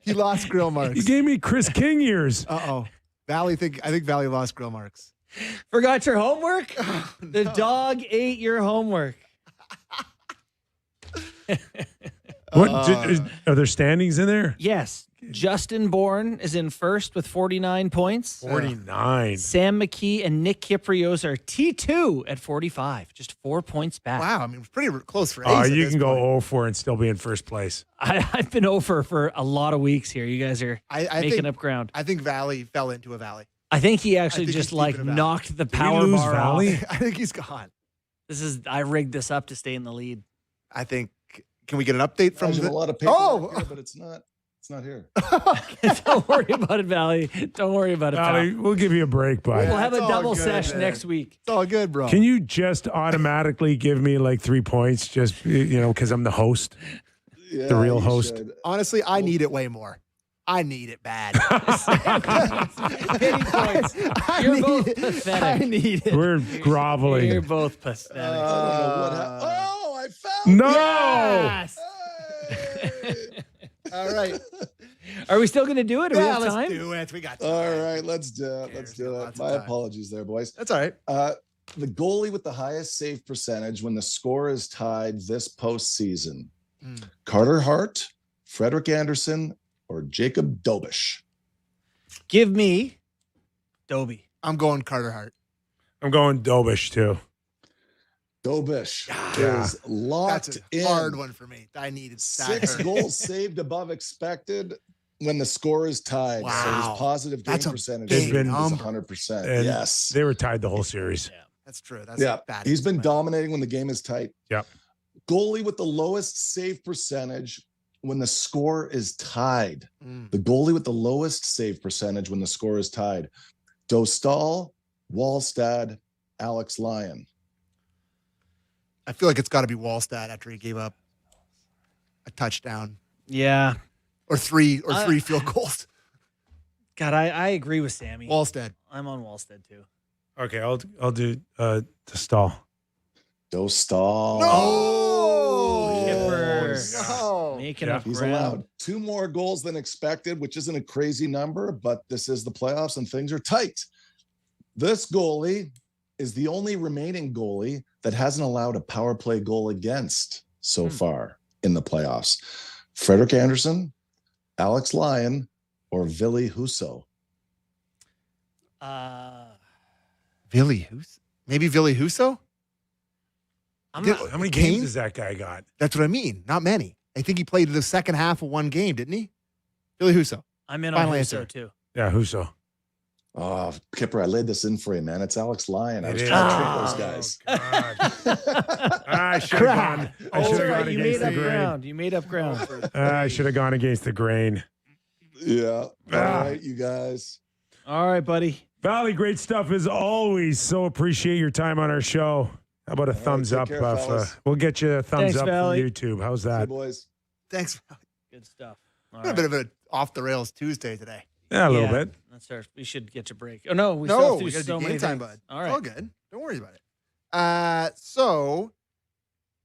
Speaker 5: He lost grill marks.
Speaker 1: You gave me Chris King ears.
Speaker 5: Uh-oh. I think Valley lost grill marks.
Speaker 2: Forgot your homework? The dog ate your homework.
Speaker 1: What? Are there standings in there?
Speaker 2: Yes. Justin Bourne is in first with 49 points.
Speaker 1: 49.
Speaker 2: Sam McKee and Nick Kypreos are T2 at 45, just 4 points back.
Speaker 5: Wow, I mean, it's pretty close for Ace.
Speaker 1: You can go 0-4 and still be in first place.
Speaker 2: I've been over for a lot of weeks here. You guys are making up ground.
Speaker 5: I think Valley fell into a valley.
Speaker 2: I think he actually just knocked the power
Speaker 1: lose
Speaker 2: bar
Speaker 1: Valley?
Speaker 2: off.
Speaker 5: I think he's gone.
Speaker 2: I rigged this up to stay in the lead.
Speaker 5: I think. Can we get an update from
Speaker 7: a lot of paper here, but it's not. It's not here.
Speaker 2: Don't worry about it, Valley. Don't worry about it,
Speaker 1: Valley,
Speaker 2: pal.
Speaker 1: we'll give you a break, bud.
Speaker 2: We'll have a
Speaker 5: it's all
Speaker 2: double
Speaker 5: good,
Speaker 2: sesh
Speaker 5: man.
Speaker 2: next week.
Speaker 5: It's all good, bro.
Speaker 1: Can you just automatically give me like 3 points just, because I'm the host?
Speaker 7: Yeah,
Speaker 1: The real
Speaker 7: you
Speaker 1: host.
Speaker 7: should.
Speaker 5: Honestly, I need it way more. I need it bad.
Speaker 2: Pity points. You're both pathetic.
Speaker 5: I need it.
Speaker 1: We're groveling.
Speaker 2: You're both pathetic.
Speaker 7: I don't know what happened. I found
Speaker 1: No!
Speaker 2: Yes!
Speaker 7: it.
Speaker 5: All right.
Speaker 2: Are we still going to do it? Do we have
Speaker 5: let's
Speaker 2: time?
Speaker 5: do it. We got time.
Speaker 7: All right, let's do it. Let's
Speaker 5: There's
Speaker 7: do
Speaker 5: lots
Speaker 7: it.
Speaker 5: of
Speaker 7: My
Speaker 5: time.
Speaker 7: apologies there, boys.
Speaker 5: That's all right.
Speaker 7: The goalie with the highest save percentage when the score is tied this postseason: Carter Hart, Frederik Andersen, or Jakub Dobeš?
Speaker 2: Give me Dobie.
Speaker 5: I'm going Carter Hart.
Speaker 1: I'm going Dobeš too.
Speaker 7: Dobeš
Speaker 1: Yeah.
Speaker 7: is locked
Speaker 5: That's a
Speaker 7: in.
Speaker 5: hard one for me. I needed that
Speaker 7: 6
Speaker 5: hurt.
Speaker 7: goals saved above expected when the score is tied. So
Speaker 5: Wow.
Speaker 7: his positive game
Speaker 5: That's a
Speaker 7: percentage
Speaker 5: big
Speaker 7: is
Speaker 5: number.
Speaker 7: 100%.
Speaker 1: And
Speaker 7: Yes.
Speaker 1: They were tied the whole series.
Speaker 5: That's true. That's
Speaker 7: Yeah.
Speaker 5: bad.
Speaker 7: He's been dominating when the game is tight.
Speaker 1: Yep.
Speaker 7: Goalie with the lowest save percentage when the score is tied.
Speaker 5: Mm.
Speaker 7: The goalie with the lowest save percentage when the score is tied: Dostal, Wallstad, Alex Lyon.
Speaker 5: I feel like it's got to be Wallstad after he gave up a touchdown
Speaker 2: Yeah.
Speaker 5: or three field goals.
Speaker 2: God, I agree with Sammy.
Speaker 5: Wallstad.
Speaker 2: I'm on Wallstead too.
Speaker 1: Okay, I'll do the stall.
Speaker 7: Dostal.
Speaker 5: No!
Speaker 2: Kipper.
Speaker 5: No.
Speaker 2: Making
Speaker 1: Yeah.
Speaker 2: up
Speaker 7: He's
Speaker 2: ground.
Speaker 7: allowed 2 more goals than expected, which isn't a crazy number, but this is the playoffs and things are tight. This goalie is the only remaining goalie that hasn't allowed a power play goal against so far in the playoffs: Frederik Andersen, Alex Lyon, or Ville Husso.
Speaker 5: Maybe Ville Husso?
Speaker 2: I'm not,
Speaker 1: How many
Speaker 5: Kane?
Speaker 1: games has that guy got?
Speaker 5: That's what I mean. Not many. I think he played the second half of one game, didn't he? Ville Husso.
Speaker 2: I'm in on
Speaker 5: Final
Speaker 2: Husso
Speaker 5: answer.
Speaker 2: too.
Speaker 1: Yeah, Husso.
Speaker 7: Oh, Kipper, I laid this in for you, man. It's Alex Lyon. I
Speaker 1: It
Speaker 7: was
Speaker 1: is.
Speaker 7: trying to trick those guys.
Speaker 1: I should have gone. I
Speaker 2: Oh,
Speaker 1: should have
Speaker 2: right,
Speaker 1: gone
Speaker 2: you
Speaker 1: against
Speaker 2: made
Speaker 1: the
Speaker 2: up
Speaker 1: grain.
Speaker 2: ground. You made up ground.
Speaker 1: I should have gone against the grain.
Speaker 7: Yeah. All
Speaker 1: Ah.
Speaker 7: right, you guys.
Speaker 2: All right, buddy.
Speaker 1: Valley, great stuff as always. So appreciate your time on our show. How about a
Speaker 7: right,
Speaker 1: thumbs
Speaker 7: take
Speaker 1: up?
Speaker 7: care, fellas.
Speaker 1: We'll get you a thumbs
Speaker 2: Thanks,
Speaker 1: up
Speaker 2: Valley.
Speaker 1: from YouTube. How's
Speaker 7: See you,
Speaker 1: that?
Speaker 7: boys.
Speaker 5: Thanks.
Speaker 2: Good stuff. All
Speaker 5: A bit of an off the rails Tuesday today.
Speaker 1: Yeah, a little bit.
Speaker 2: That's our, we should get you a break. Oh, no. We still have to
Speaker 5: we
Speaker 2: do
Speaker 5: got to
Speaker 2: so
Speaker 5: do
Speaker 2: many
Speaker 5: game time,
Speaker 2: things.
Speaker 5: bud.
Speaker 2: All
Speaker 5: It's
Speaker 2: right.
Speaker 5: all good. Don't worry about it. So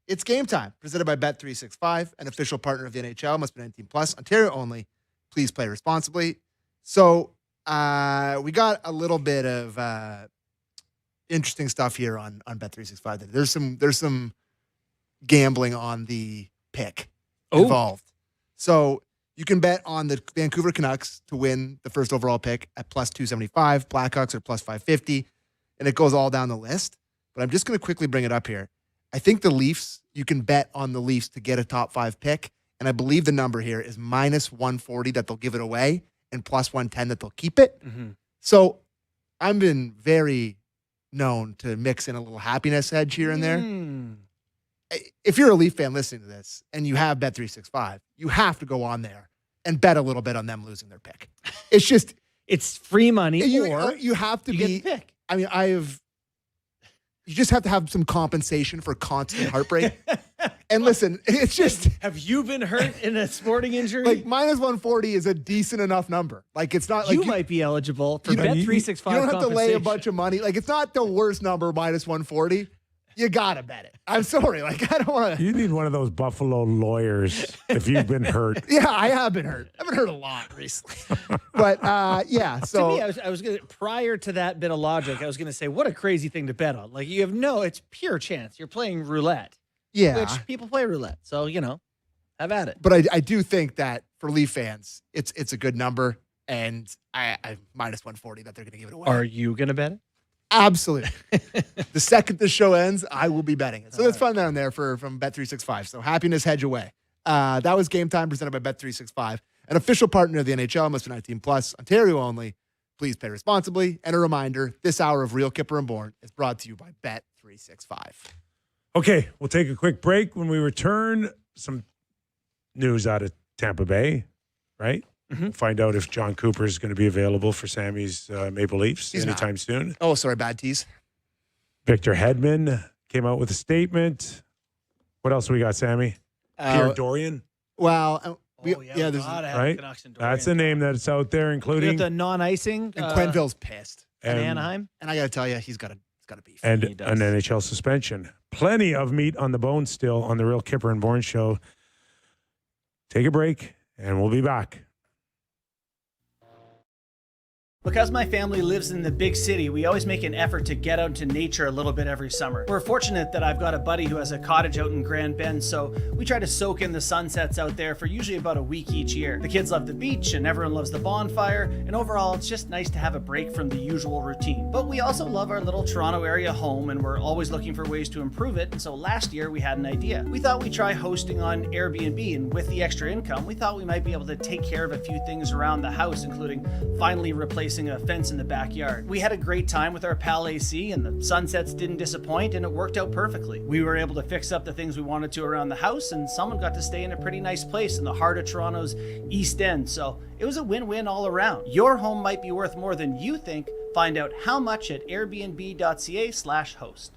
Speaker 5: it's game time. Presented by Bet365, an official partner of the NHL. Must be 19 plus. Ontario only. Please play responsibly. So we got a little bit of interesting stuff here on Bet365. There's some gambling on the pick involved. So you can bet on the Vancouver Canucks to win the first overall pick at plus 275. Blackhawks are plus 550. And it goes all down the list. But I'm just going to quickly bring it up here. I think the Leafs, you can bet on the Leafs to get a top 5 pick. And I believe the number here is minus 140 that they'll give it away and plus 110 that they'll keep it.
Speaker 2: Mhm.
Speaker 5: So I've been very known to mix in a little happiness edge here and there.
Speaker 2: Mm.
Speaker 5: If you're a Leaf fan listening to this and you have Bet365, you have to go on there and bet a little bit on them losing their pick. It's just,
Speaker 2: It's free money, or
Speaker 5: you have to
Speaker 2: you get
Speaker 5: be,
Speaker 2: the pick.
Speaker 5: I mean, you just have to have some compensation for constant heartbreak. And listen, it's just
Speaker 2: Have you been hurt in a sporting injury?
Speaker 5: like minus 140 is a decent enough number. Like it's not like
Speaker 2: you might be eligible for
Speaker 5: you-
Speaker 2: Bet365.
Speaker 5: you don't have to lay a
Speaker 2: compensation.
Speaker 5: bunch of money. Like it's not the worst number, minus 140. You gotta bet it. I'm sorry. Like I don't want to.
Speaker 1: You need one of those Buffalo lawyers if you've been hurt.
Speaker 5: Yeah, I have been hurt. I've been hurt a lot recently. But yeah,
Speaker 2: To
Speaker 5: so
Speaker 2: me, I was gonna, prior to that bit of logic, I was gonna say, what a crazy thing to bet on. Like you have it's pure chance. You're playing roulette,
Speaker 5: yeah.
Speaker 2: which people play roulette. So, have at it.
Speaker 5: But I do think that for Leaf fans, it's a good number, and I minus 140 that they're going to give it away.
Speaker 2: Are you going to bet it?
Speaker 5: Absolutely. The second the show ends, I will be betting it. So that's fun down there from Bet365. So happiness hedge away. That was Game Time presented by Bet365, an official partner of the NHL. Must be 19 plus, Ontario only. Please pay responsibly. And a reminder: this hour of Real Kyper and Bourne is brought to you by Bet365.
Speaker 1: Okay, we'll take a quick break. When we return, some news out of Tampa Bay, right? We'll find out if John Cooper is going to be available for Sammy's Maple Leafs anytime soon.
Speaker 5: Oh, sorry, bad tease.
Speaker 1: Victor Hedman came out with a statement. What else we got, Sammy? Pierre Dorian.
Speaker 5: Well,
Speaker 2: there's
Speaker 1: right. That's the name that's out there, including
Speaker 2: the non-icing.
Speaker 5: And Quenneville's pissed.
Speaker 2: In Anaheim.
Speaker 5: And I got to tell you, he's got a beef.
Speaker 1: And an NHL suspension. Plenty of meat on the bone still on the Real Kyper and Bourne show. Take a break, and we'll be back.
Speaker 2: Because my family lives in the big city, we always make an effort to get out into nature a little bit every summer. We're fortunate that I've got a buddy who has a cottage out in Grand Bend, so we try to soak in the sunsets out there for usually about a week each year. The kids love the beach and everyone loves the bonfire, and overall it's just nice to have a break from the usual routine. But we also love our little Toronto area home, and we're always looking for ways to improve it, and so last year we had an idea. We thought we'd try hosting on Airbnb, and with the extra income, we thought we might be able to take care of a few things around the house, including finally replacing a fence in the backyard. We had a great time with our pal AC, and the sunsets didn't disappoint, and it worked out perfectly. We were able to fix up the things we wanted to around the house, and someone got to stay in a pretty nice place in the heart of Toronto's East End, so it was a win-win all around. Your home might be worth more than you think. Find out how much at airbnb.ca/host.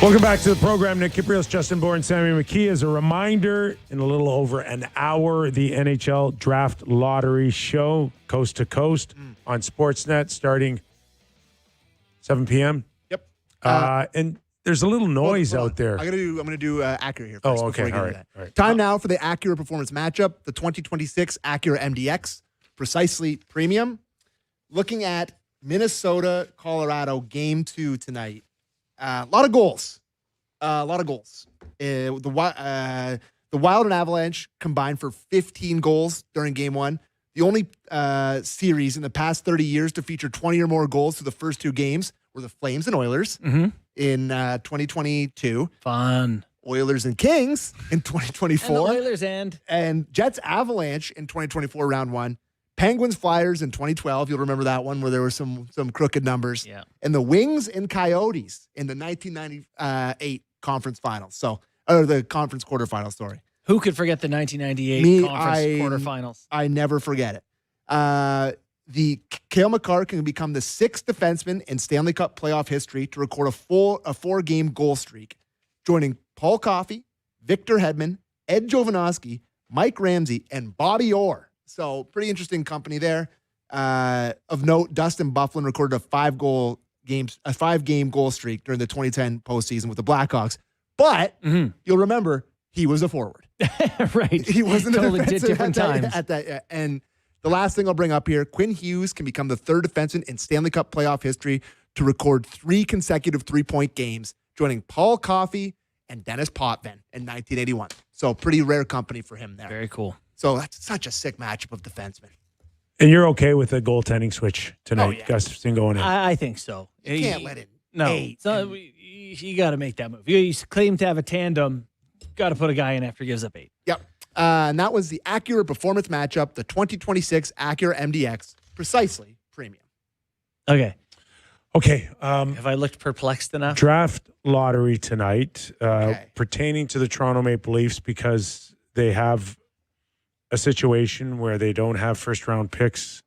Speaker 1: Welcome back to the program. Nick Kypreos, Justin Bourne, Sam McKee. As a reminder, in a little over an hour, the NHL Draft Lottery Show, coast to coast, on Sportsnet, starting 7 p.m.
Speaker 5: Yep.
Speaker 1: And there's a little noise out there.
Speaker 5: I'm gonna do Acura here first.
Speaker 1: Oh, okay.
Speaker 5: Before we get into
Speaker 1: All right.
Speaker 5: Time now for the Acura Performance Matchup, the 2026 Acura MDX, precisely premium. Looking at Minnesota, Colorado, Game 2 tonight. A lot of goals. The Wild and Avalanche combined for 15 goals during Game 1. The only series in the past 30 years to feature 20 or more goals through the first two games were the Flames and Oilers in 2022.
Speaker 2: Fun.
Speaker 5: Oilers and Kings in 2024.
Speaker 2: And the Oilers
Speaker 5: and Jets Avalanche in 2024 round 1. Penguins Flyers in 2012. You'll remember that one where there were some crooked numbers.
Speaker 2: Yeah.
Speaker 5: And the Wings and Coyotes in the 1998 conference finals. Or the conference quarterfinals, sorry.
Speaker 2: Who could forget the 1998 conference quarterfinals?
Speaker 5: I never forget it. The Cale Makar can become the 6th defenseman in Stanley Cup playoff history to record a 4-game goal streak, joining Paul Coffey, Victor Hedman, Ed Jovanovski, Mike Ramsey, and Bobby Orr. So pretty interesting company there. Of note, Dustin Byfuglien recorded a 5-game goal streak during the 2010 postseason with the Blackhawks. But you'll remember he was a forward.
Speaker 2: Right.
Speaker 5: He wasn't
Speaker 2: totally
Speaker 5: a defensive
Speaker 2: different times.
Speaker 5: And the last thing I'll bring up here, Quinn Hughes can become the 3rd defenseman in Stanley Cup playoff history to record 3 consecutive 3-point games, joining Paul Coffey and Dennis Potvin in 1981. So pretty rare company for him there.
Speaker 2: Very cool.
Speaker 5: So that's such a sick matchup of defensemen.
Speaker 1: And you're okay with the goaltending switch tonight,
Speaker 5: Oh, yeah.
Speaker 1: Gustafson going in?
Speaker 2: I think so.
Speaker 5: You can't let it.
Speaker 2: No. You got to make that move. You claim to have a tandem. Got to put a guy in after he gives up 8.
Speaker 5: Yep. And that was the Acura Performance Matchup, the 2026 Acura MDX, precisely premium.
Speaker 2: Okay.
Speaker 1: Okay.
Speaker 2: Have I looked perplexed enough?
Speaker 1: Draft lottery tonight
Speaker 5: Okay.
Speaker 1: pertaining to the Toronto Maple Leafs, because they have a situation where they don't have first-round picks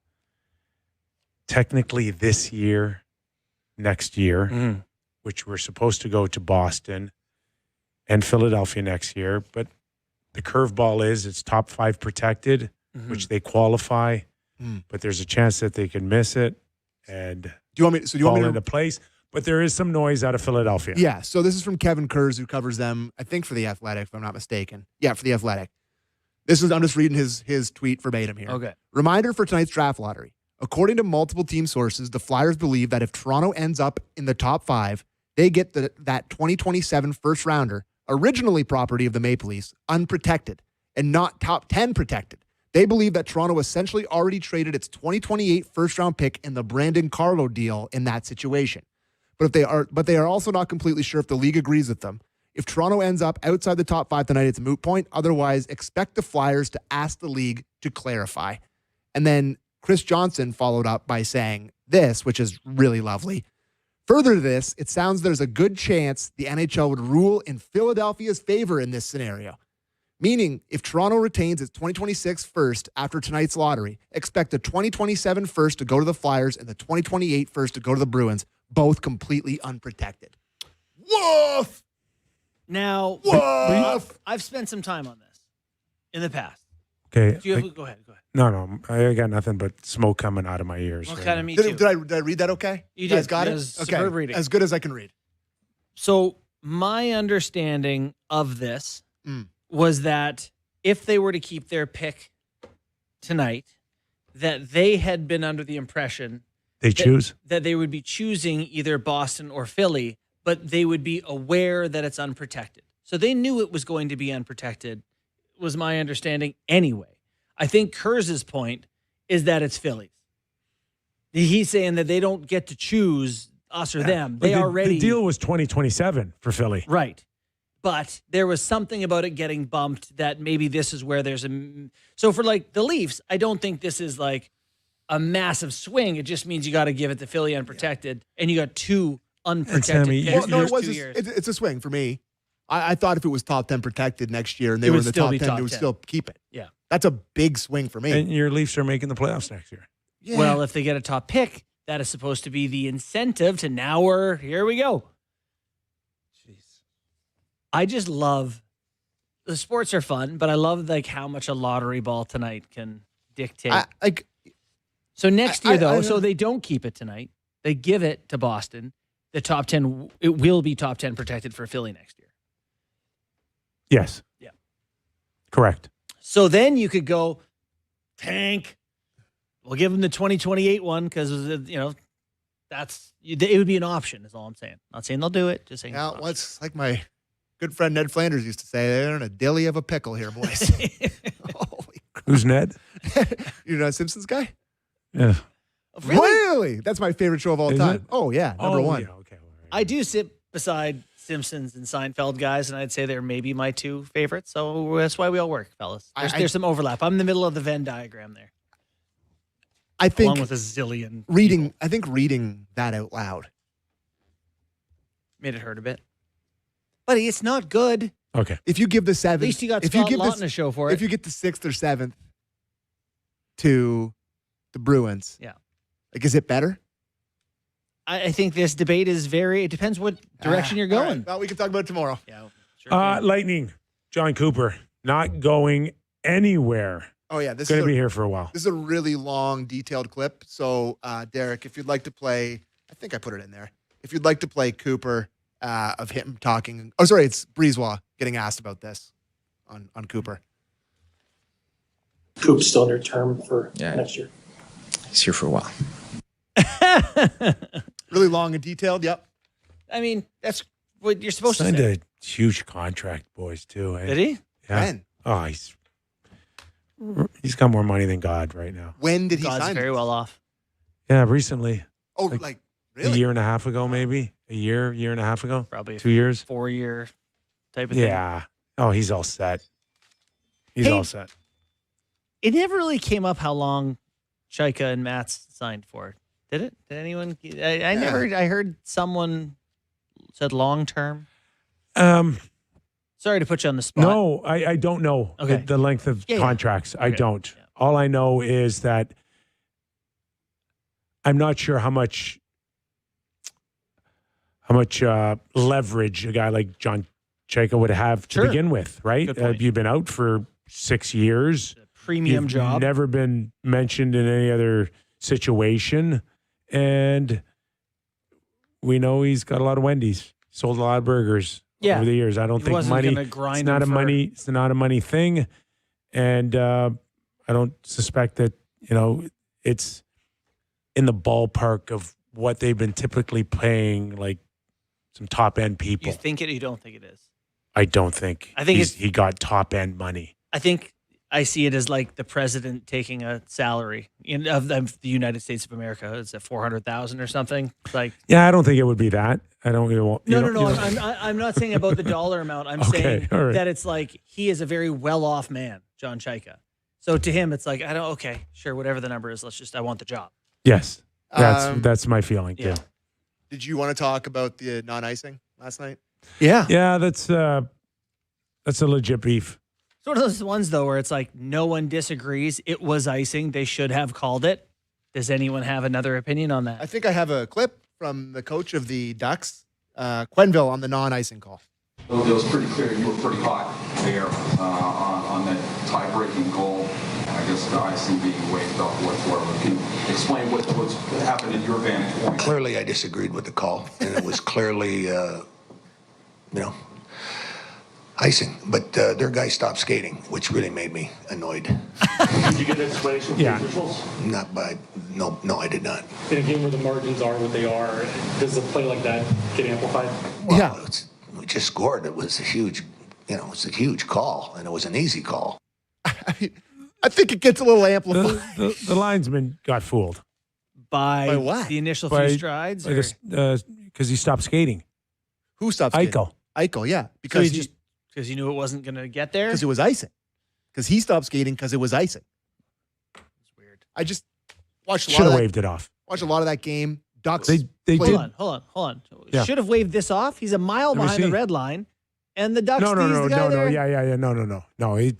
Speaker 1: technically this year, next year, which were supposed to go to Boston and Philadelphia next year. But the curveball is it's top 5 protected, which they qualify, but there's a chance that they can miss it and
Speaker 5: Do you want me
Speaker 1: fall
Speaker 5: to
Speaker 1: into place. But there is some noise out of Philadelphia.
Speaker 5: Yeah, so this is from Kevin Kurz, who covers them, I think, for The Athletic, if I'm not mistaken. Yeah, for The Athletic. I'm just reading his tweet verbatim here.
Speaker 2: Okay.
Speaker 5: Reminder for tonight's draft lottery. According to multiple team sources, the Flyers believe that if Toronto ends up in the top 5, they get that 2027 first rounder, originally property of the Maple Leafs, unprotected and not top 10 protected. They believe that Toronto essentially already traded its 2028 first round pick in the Brandon Carlo deal in that situation. But they are also not completely sure if the league agrees with them. If Toronto ends up outside the top 5 tonight, it's a moot point. Otherwise, expect the Flyers to ask the league to clarify. And then Chris Johnson followed up by saying this, which is really lovely. Further to this, it sounds there's a good chance the NHL would rule in Philadelphia's favor in this scenario. Meaning, if Toronto retains its 2026 first after tonight's lottery, expect the 2027 first to go to the Flyers and the 2028 first to go to the Bruins, both completely unprotected. Woof!
Speaker 2: Now,
Speaker 5: Woof!
Speaker 2: I've spent some time on this in the past.
Speaker 1: Okay.
Speaker 2: Go ahead.
Speaker 1: No, I got nothing but smoke coming out of my ears.
Speaker 2: Well,
Speaker 1: right
Speaker 2: kind
Speaker 1: now.
Speaker 2: of me too.
Speaker 5: Did I read that okay?
Speaker 2: You
Speaker 5: guys
Speaker 2: did.
Speaker 5: got
Speaker 2: It
Speaker 5: it?
Speaker 2: was
Speaker 5: Okay.
Speaker 2: superb reading.
Speaker 5: As good as I can read.
Speaker 2: So my understanding of this was that if they were to keep their pick tonight, that they had been under the impression
Speaker 1: They choose?
Speaker 2: that they would be choosing either Boston or Philly, but they would be aware that it's unprotected. So they knew it was going to be unprotected, was my understanding anyway. I think Kurz's point is that it's Phillies. He's saying that they don't get to choose us or them.
Speaker 1: But
Speaker 2: They already...
Speaker 1: The deal was 2027 for Philly.
Speaker 2: Right. But there was something about it getting bumped that maybe this is where there's a... So for like the Leafs, I don't think this is like a massive swing. It just means you got to give it to Philly unprotected, and you got 2 unprotected
Speaker 1: Sammy,
Speaker 2: picks
Speaker 5: Well, no,
Speaker 2: in
Speaker 5: it was
Speaker 2: 2 years.
Speaker 5: it's a swing for me. I thought if it was top 10 protected next year and they
Speaker 2: It
Speaker 5: were
Speaker 2: would
Speaker 5: in the
Speaker 2: still
Speaker 5: top
Speaker 2: be
Speaker 5: 10,
Speaker 2: top
Speaker 5: they would
Speaker 2: 10.
Speaker 5: still keep it.
Speaker 2: Yeah.
Speaker 5: That's a big swing for me.
Speaker 1: And your Leafs are making the playoffs next year.
Speaker 5: Yeah.
Speaker 2: Well, if they get a top pick, that is supposed to be the incentive to now here we go.
Speaker 1: Jeez.
Speaker 2: I just love the sports are fun, but I love like how much a lottery ball tonight can dictate. So next year, though, so they don't keep it tonight. They give it to Boston. The top 10, it will be top 10 protected for Philly next year.
Speaker 1: Yes.
Speaker 2: Yeah.
Speaker 1: Correct.
Speaker 2: So then you could go, tank. We'll give them the 2028 one because, it would be an option is all I'm saying. Not saying they'll do it, just saying.
Speaker 5: Now, what's like my good friend Ned Flanders used to say, they're in a dilly of a pickle here, boys. Holy crap.
Speaker 1: Who's Ned?
Speaker 5: You're not a Simpsons guy?
Speaker 1: Yeah.
Speaker 5: Really? That's my favorite show of all
Speaker 1: Is
Speaker 5: time.
Speaker 1: it?
Speaker 5: Oh, yeah. Number one.
Speaker 1: Yeah, okay. All right.
Speaker 2: I do sit beside Simpsons and Seinfeld guys, and I'd say they're maybe my two favorites. So that's why we all work, fellas. There's some overlap. I'm in the middle of the Venn diagram there.
Speaker 5: I think
Speaker 2: along with a zillion
Speaker 5: reading that out loud
Speaker 2: made it hurt a bit. But it's not good.
Speaker 1: Okay.
Speaker 5: If you give the seventh,
Speaker 2: At least you got
Speaker 5: if
Speaker 2: Scott
Speaker 5: you give
Speaker 2: Lawton a show for it.
Speaker 5: If you get the 6th or 7th to the Bruins,
Speaker 2: yeah.
Speaker 5: Like, is it better?
Speaker 2: I think this debate is it depends what direction you're going.
Speaker 5: Right. Well, we can talk about it tomorrow.
Speaker 2: Yeah, sure.
Speaker 1: Lightning, John Cooper, not going anywhere.
Speaker 5: Oh, yeah. This
Speaker 1: Going
Speaker 5: is
Speaker 1: to be here for a while.
Speaker 5: This is a really long, detailed clip. So, Derek, if you'd like to play, I think I put it in there. If you'd like to play Cooper of him talking. Oh, sorry, it's Breezewa getting asked about this on Cooper.
Speaker 8: Coop's still under term for next year.
Speaker 9: He's here for a while.
Speaker 5: Really long and detailed. Yep.
Speaker 2: I mean, that's what you're supposed
Speaker 1: Signed
Speaker 2: to say.
Speaker 1: a huge contract, boys, too. Eh?
Speaker 2: Did he?
Speaker 1: Yeah.
Speaker 5: When?
Speaker 1: Oh, he's got more money than God right now.
Speaker 5: When did he
Speaker 2: God's
Speaker 5: sign
Speaker 2: very
Speaker 5: this?
Speaker 2: well off.
Speaker 1: Yeah, recently.
Speaker 5: Oh,
Speaker 1: like
Speaker 5: like
Speaker 1: A
Speaker 5: really?
Speaker 1: year and a half ago, maybe. A year and a half ago.
Speaker 2: Probably
Speaker 1: 2 years.
Speaker 2: 4-year type of thing.
Speaker 1: Yeah. Oh, he's all set. He's
Speaker 2: Hey,
Speaker 1: all set.
Speaker 2: It never really came up how long Chayka and Mats signed for. Did it? Did anyone? I heard someone said long term. Sorry to put you on the spot.
Speaker 1: No, I don't know the length of contracts. I don't.
Speaker 2: Yeah.
Speaker 1: All I know is that I'm not sure how much leverage a guy like John Chayka would have to begin with, right?
Speaker 2: Good point.
Speaker 1: You've been out for 6 years.
Speaker 2: Premium
Speaker 1: You've
Speaker 2: job.
Speaker 1: Never been mentioned in any other situation. And we know he's got a lot of Wendy's, sold a lot of burgers over the years. I don't
Speaker 2: He
Speaker 1: think
Speaker 2: wasn't
Speaker 1: money.
Speaker 2: gonna grind
Speaker 1: It's not a
Speaker 2: him
Speaker 1: money. It's not a money thing, and I don't suspect that it's in the ballpark of what they've been typically paying, like some top end people.
Speaker 2: You think it? Or you don't think it is?
Speaker 1: I don't think.
Speaker 2: I think
Speaker 1: he got top end money.
Speaker 2: I think I see it as like the president taking a salary of the United States of America. It's at $400,000 or something. It's like,
Speaker 1: yeah, I don't think it would be that. I don't.
Speaker 2: No. I'm not saying about the dollar amount. I'm saying
Speaker 1: all right.
Speaker 2: that it's like he is a very well-off man, John Chayka. So to him, it's like okay, sure, whatever the number is. I want the job.
Speaker 1: Yes, that's my feeling too.
Speaker 5: Did you want to talk about the non-icing last night?
Speaker 2: Yeah.
Speaker 1: Yeah, that's a legit beef.
Speaker 2: It's one of those ones, though, where it's like no one disagrees. It was icing. They should have called it. Does anyone have another opinion on that?
Speaker 5: I think I have a clip from the coach of the Ducks, Quenneville, on the non-icing call.
Speaker 10: It was pretty clear you were pretty hot there on that tie-breaking goal. I guess the icing being waved off whatsoever. Can you explain what happened in your vantage point?
Speaker 11: Clearly, I disagreed with the call, and it was clearly, icing. But their guy stopped skating, which really made me annoyed.
Speaker 8: Did you get an explanation from the officials?
Speaker 11: No, I did not.
Speaker 8: In a game where the margins are what they are, does a play like that get amplified?
Speaker 11: Well, we just scored. It was a huge, it's a huge call, and it was an easy call.
Speaker 5: I think it gets a little amplified.
Speaker 1: The linesman got fooled.
Speaker 2: By
Speaker 5: what?
Speaker 2: The initial few strides?
Speaker 1: Because he stopped skating.
Speaker 5: Who stopped skating?
Speaker 11: Eichel,
Speaker 5: yeah.
Speaker 2: Because he knew it wasn't going to get there?
Speaker 5: Because it was icing. Because he stopped skating because it was icing.
Speaker 2: It's weird.
Speaker 5: I just watched a lot
Speaker 1: Should
Speaker 5: of
Speaker 1: have
Speaker 5: that.
Speaker 1: waved it off.
Speaker 5: Watched a lot of that game. Ducks.
Speaker 1: They did.
Speaker 2: Hold on.
Speaker 1: Yeah.
Speaker 2: Should have waved this off. He's a mile
Speaker 1: Let me
Speaker 2: behind the
Speaker 1: see.
Speaker 2: red line. And the Ducks
Speaker 1: No.
Speaker 2: the guy there.
Speaker 1: Yeah. No. He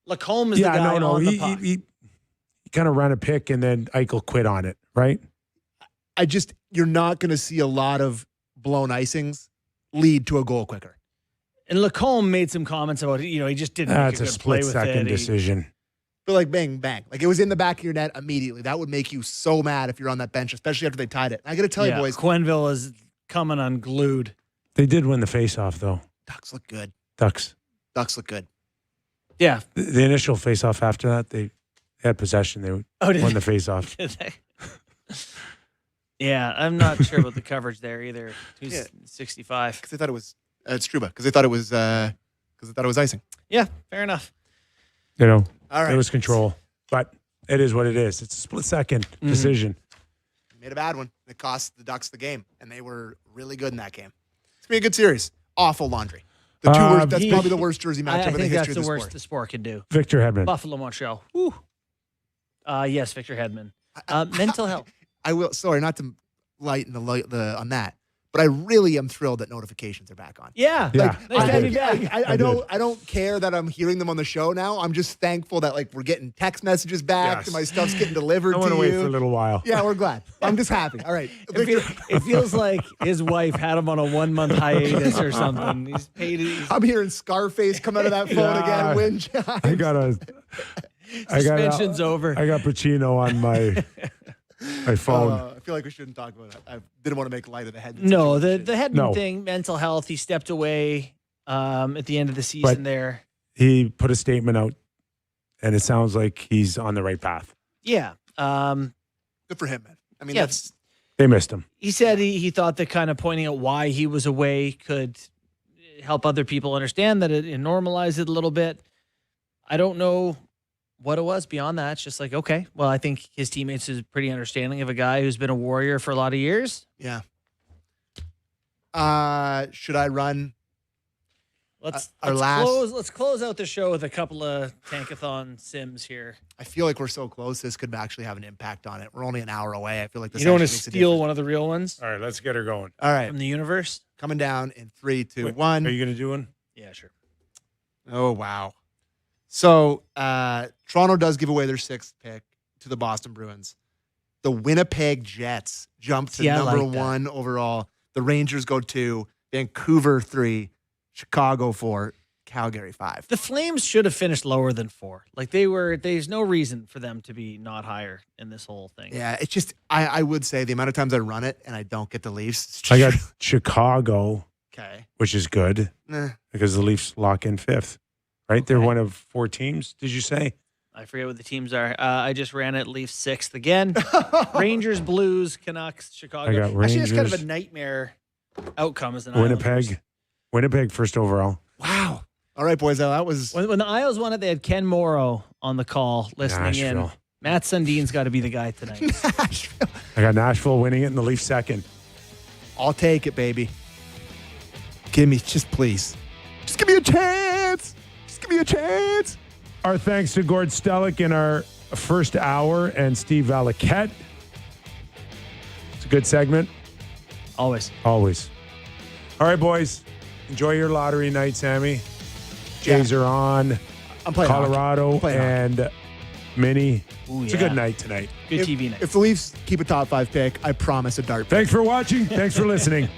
Speaker 2: Lacombe is the guy on the puck.
Speaker 1: He kind of ran a pick and then Eichel quit on it, right?
Speaker 5: You're not going to see a lot of blown icings lead to a goal quicker.
Speaker 2: And Lacombe made some comments about it. He just didn't make
Speaker 1: That's
Speaker 2: a
Speaker 1: a
Speaker 2: good play with
Speaker 1: split-second
Speaker 2: it.
Speaker 1: decision.
Speaker 5: But like bang, bang. Like it was in the back of your net immediately. That would make you so mad if you're on that bench, especially after they tied it. And I got to tell you, boys.
Speaker 2: Quenneville is coming unglued.
Speaker 1: They did win the face-off, though.
Speaker 5: Ducks look good.
Speaker 1: Ducks
Speaker 5: look good.
Speaker 2: Yeah.
Speaker 1: The initial face-off after that, they had possession. They won the face-off.
Speaker 2: Yeah, I'm not sure about the coverage there either. 265.
Speaker 5: Because they thought it was Struba. Because they thought it was icing.
Speaker 2: Yeah, fair enough.
Speaker 1: All
Speaker 5: right.
Speaker 1: It was control. But it is what it is. It's a split-second decision.
Speaker 5: Made a bad one. It cost the Ducks the game. And they were really good in that game. It's going to be a good series. Awful laundry. The two worst, that's probably the worst jersey matchup in the history of the sport.
Speaker 2: I think that's the worst the sport can do.
Speaker 1: Victor Hedman.
Speaker 2: Buffalo, Montreal. Woo. Yes, Victor Hedman. Mental health.
Speaker 5: I will. Sorry, not to lighten the on that, but I really am thrilled that notifications are back on.
Speaker 2: Yeah,
Speaker 1: yeah.
Speaker 2: Nice to have you back.
Speaker 5: I don't care that I'm hearing them on the show now. I'm just thankful that we're getting text messages back and my stuff's getting delivered.
Speaker 1: I want to wait for a little while.
Speaker 5: Yeah, we're glad. I'm just happy. All right.
Speaker 2: It feels like his wife had him on a 1 month hiatus or something. He's paid.
Speaker 5: I'm hearing Scarface come out of that phone again. Wind chimes.
Speaker 2: Suspension's over.
Speaker 1: I got Pacino on my phone.
Speaker 5: I feel like we shouldn't talk about it. I didn't want to make light of the Hedman.
Speaker 2: No, the Hedman thing, mental health. He stepped away at the end of the season there.
Speaker 1: He put a statement out, and it sounds like he's on the right path.
Speaker 2: Yeah.
Speaker 5: Good for him, man. I mean,
Speaker 1: they missed him.
Speaker 2: He said he thought that kind of pointing out why he was away could help other people understand that it normalized it a little bit. I don't know what it was beyond that. It's just like, okay, well, I think his teammates is pretty understanding of a guy who's been a Warrior for a lot of years.
Speaker 5: Yeah. Should I run?
Speaker 2: Let's close out the show with a couple of Tankathon sims here.
Speaker 5: I feel like we're so close. This could actually have an impact on it. We're only an hour away. I feel like this.
Speaker 2: You don't want to steal one of the real ones?
Speaker 1: All right, let's get her going.
Speaker 5: All right.
Speaker 2: From the universe?
Speaker 5: Coming down in 3, 2, 1.
Speaker 1: Are you going to do one?
Speaker 2: Yeah, sure.
Speaker 5: Oh, wow. So Toronto does give away their 6th pick to the Boston Bruins. The Winnipeg Jets jump to number 1 overall. The Rangers go 2. Vancouver 3. Chicago 4. Calgary 5.
Speaker 2: The Flames should have finished lower than 4. Like there's no reason for them to be not higher in this whole thing.
Speaker 5: Yeah, it's just, I would say the amount of times I run it and I don't get the Leafs.
Speaker 1: I got Chicago,
Speaker 5: okay,
Speaker 1: which is good because the Leafs lock in 5th. Right? They're one of 4 teams, did you say?
Speaker 2: I forget what the teams are. I just ran it Leafs 6th again. Rangers, Blues, Canucks, Chicago.
Speaker 1: I got Rangers.
Speaker 2: Actually, it's kind of a nightmare outcome as an
Speaker 1: Winnipeg. Winnipeg first overall.
Speaker 5: Wow. All right, boys. That was
Speaker 2: when the Isles won it. They had Ken Morrow on the call listening in. Matt Sundin's got to be the guy tonight.
Speaker 1: I got Nashville winning it and the Leafs 2nd.
Speaker 5: I'll take it, baby. Give me, just please. Just give me a chance. Just give me a chance.
Speaker 1: Our thanks to Gord Stellick in our first hour and Steve Valiquette. It's a good segment.
Speaker 2: Always.
Speaker 1: All right, boys. Enjoy your lottery night, Sammy. Jays are on.
Speaker 5: I'm playing
Speaker 1: Colorado and Mini.
Speaker 2: Ooh,
Speaker 1: it's a good night tonight.
Speaker 2: Good TV night.
Speaker 5: If the Leafs keep a top 5 pick, I promise a dart.
Speaker 1: Thanks for watching. Thanks for listening.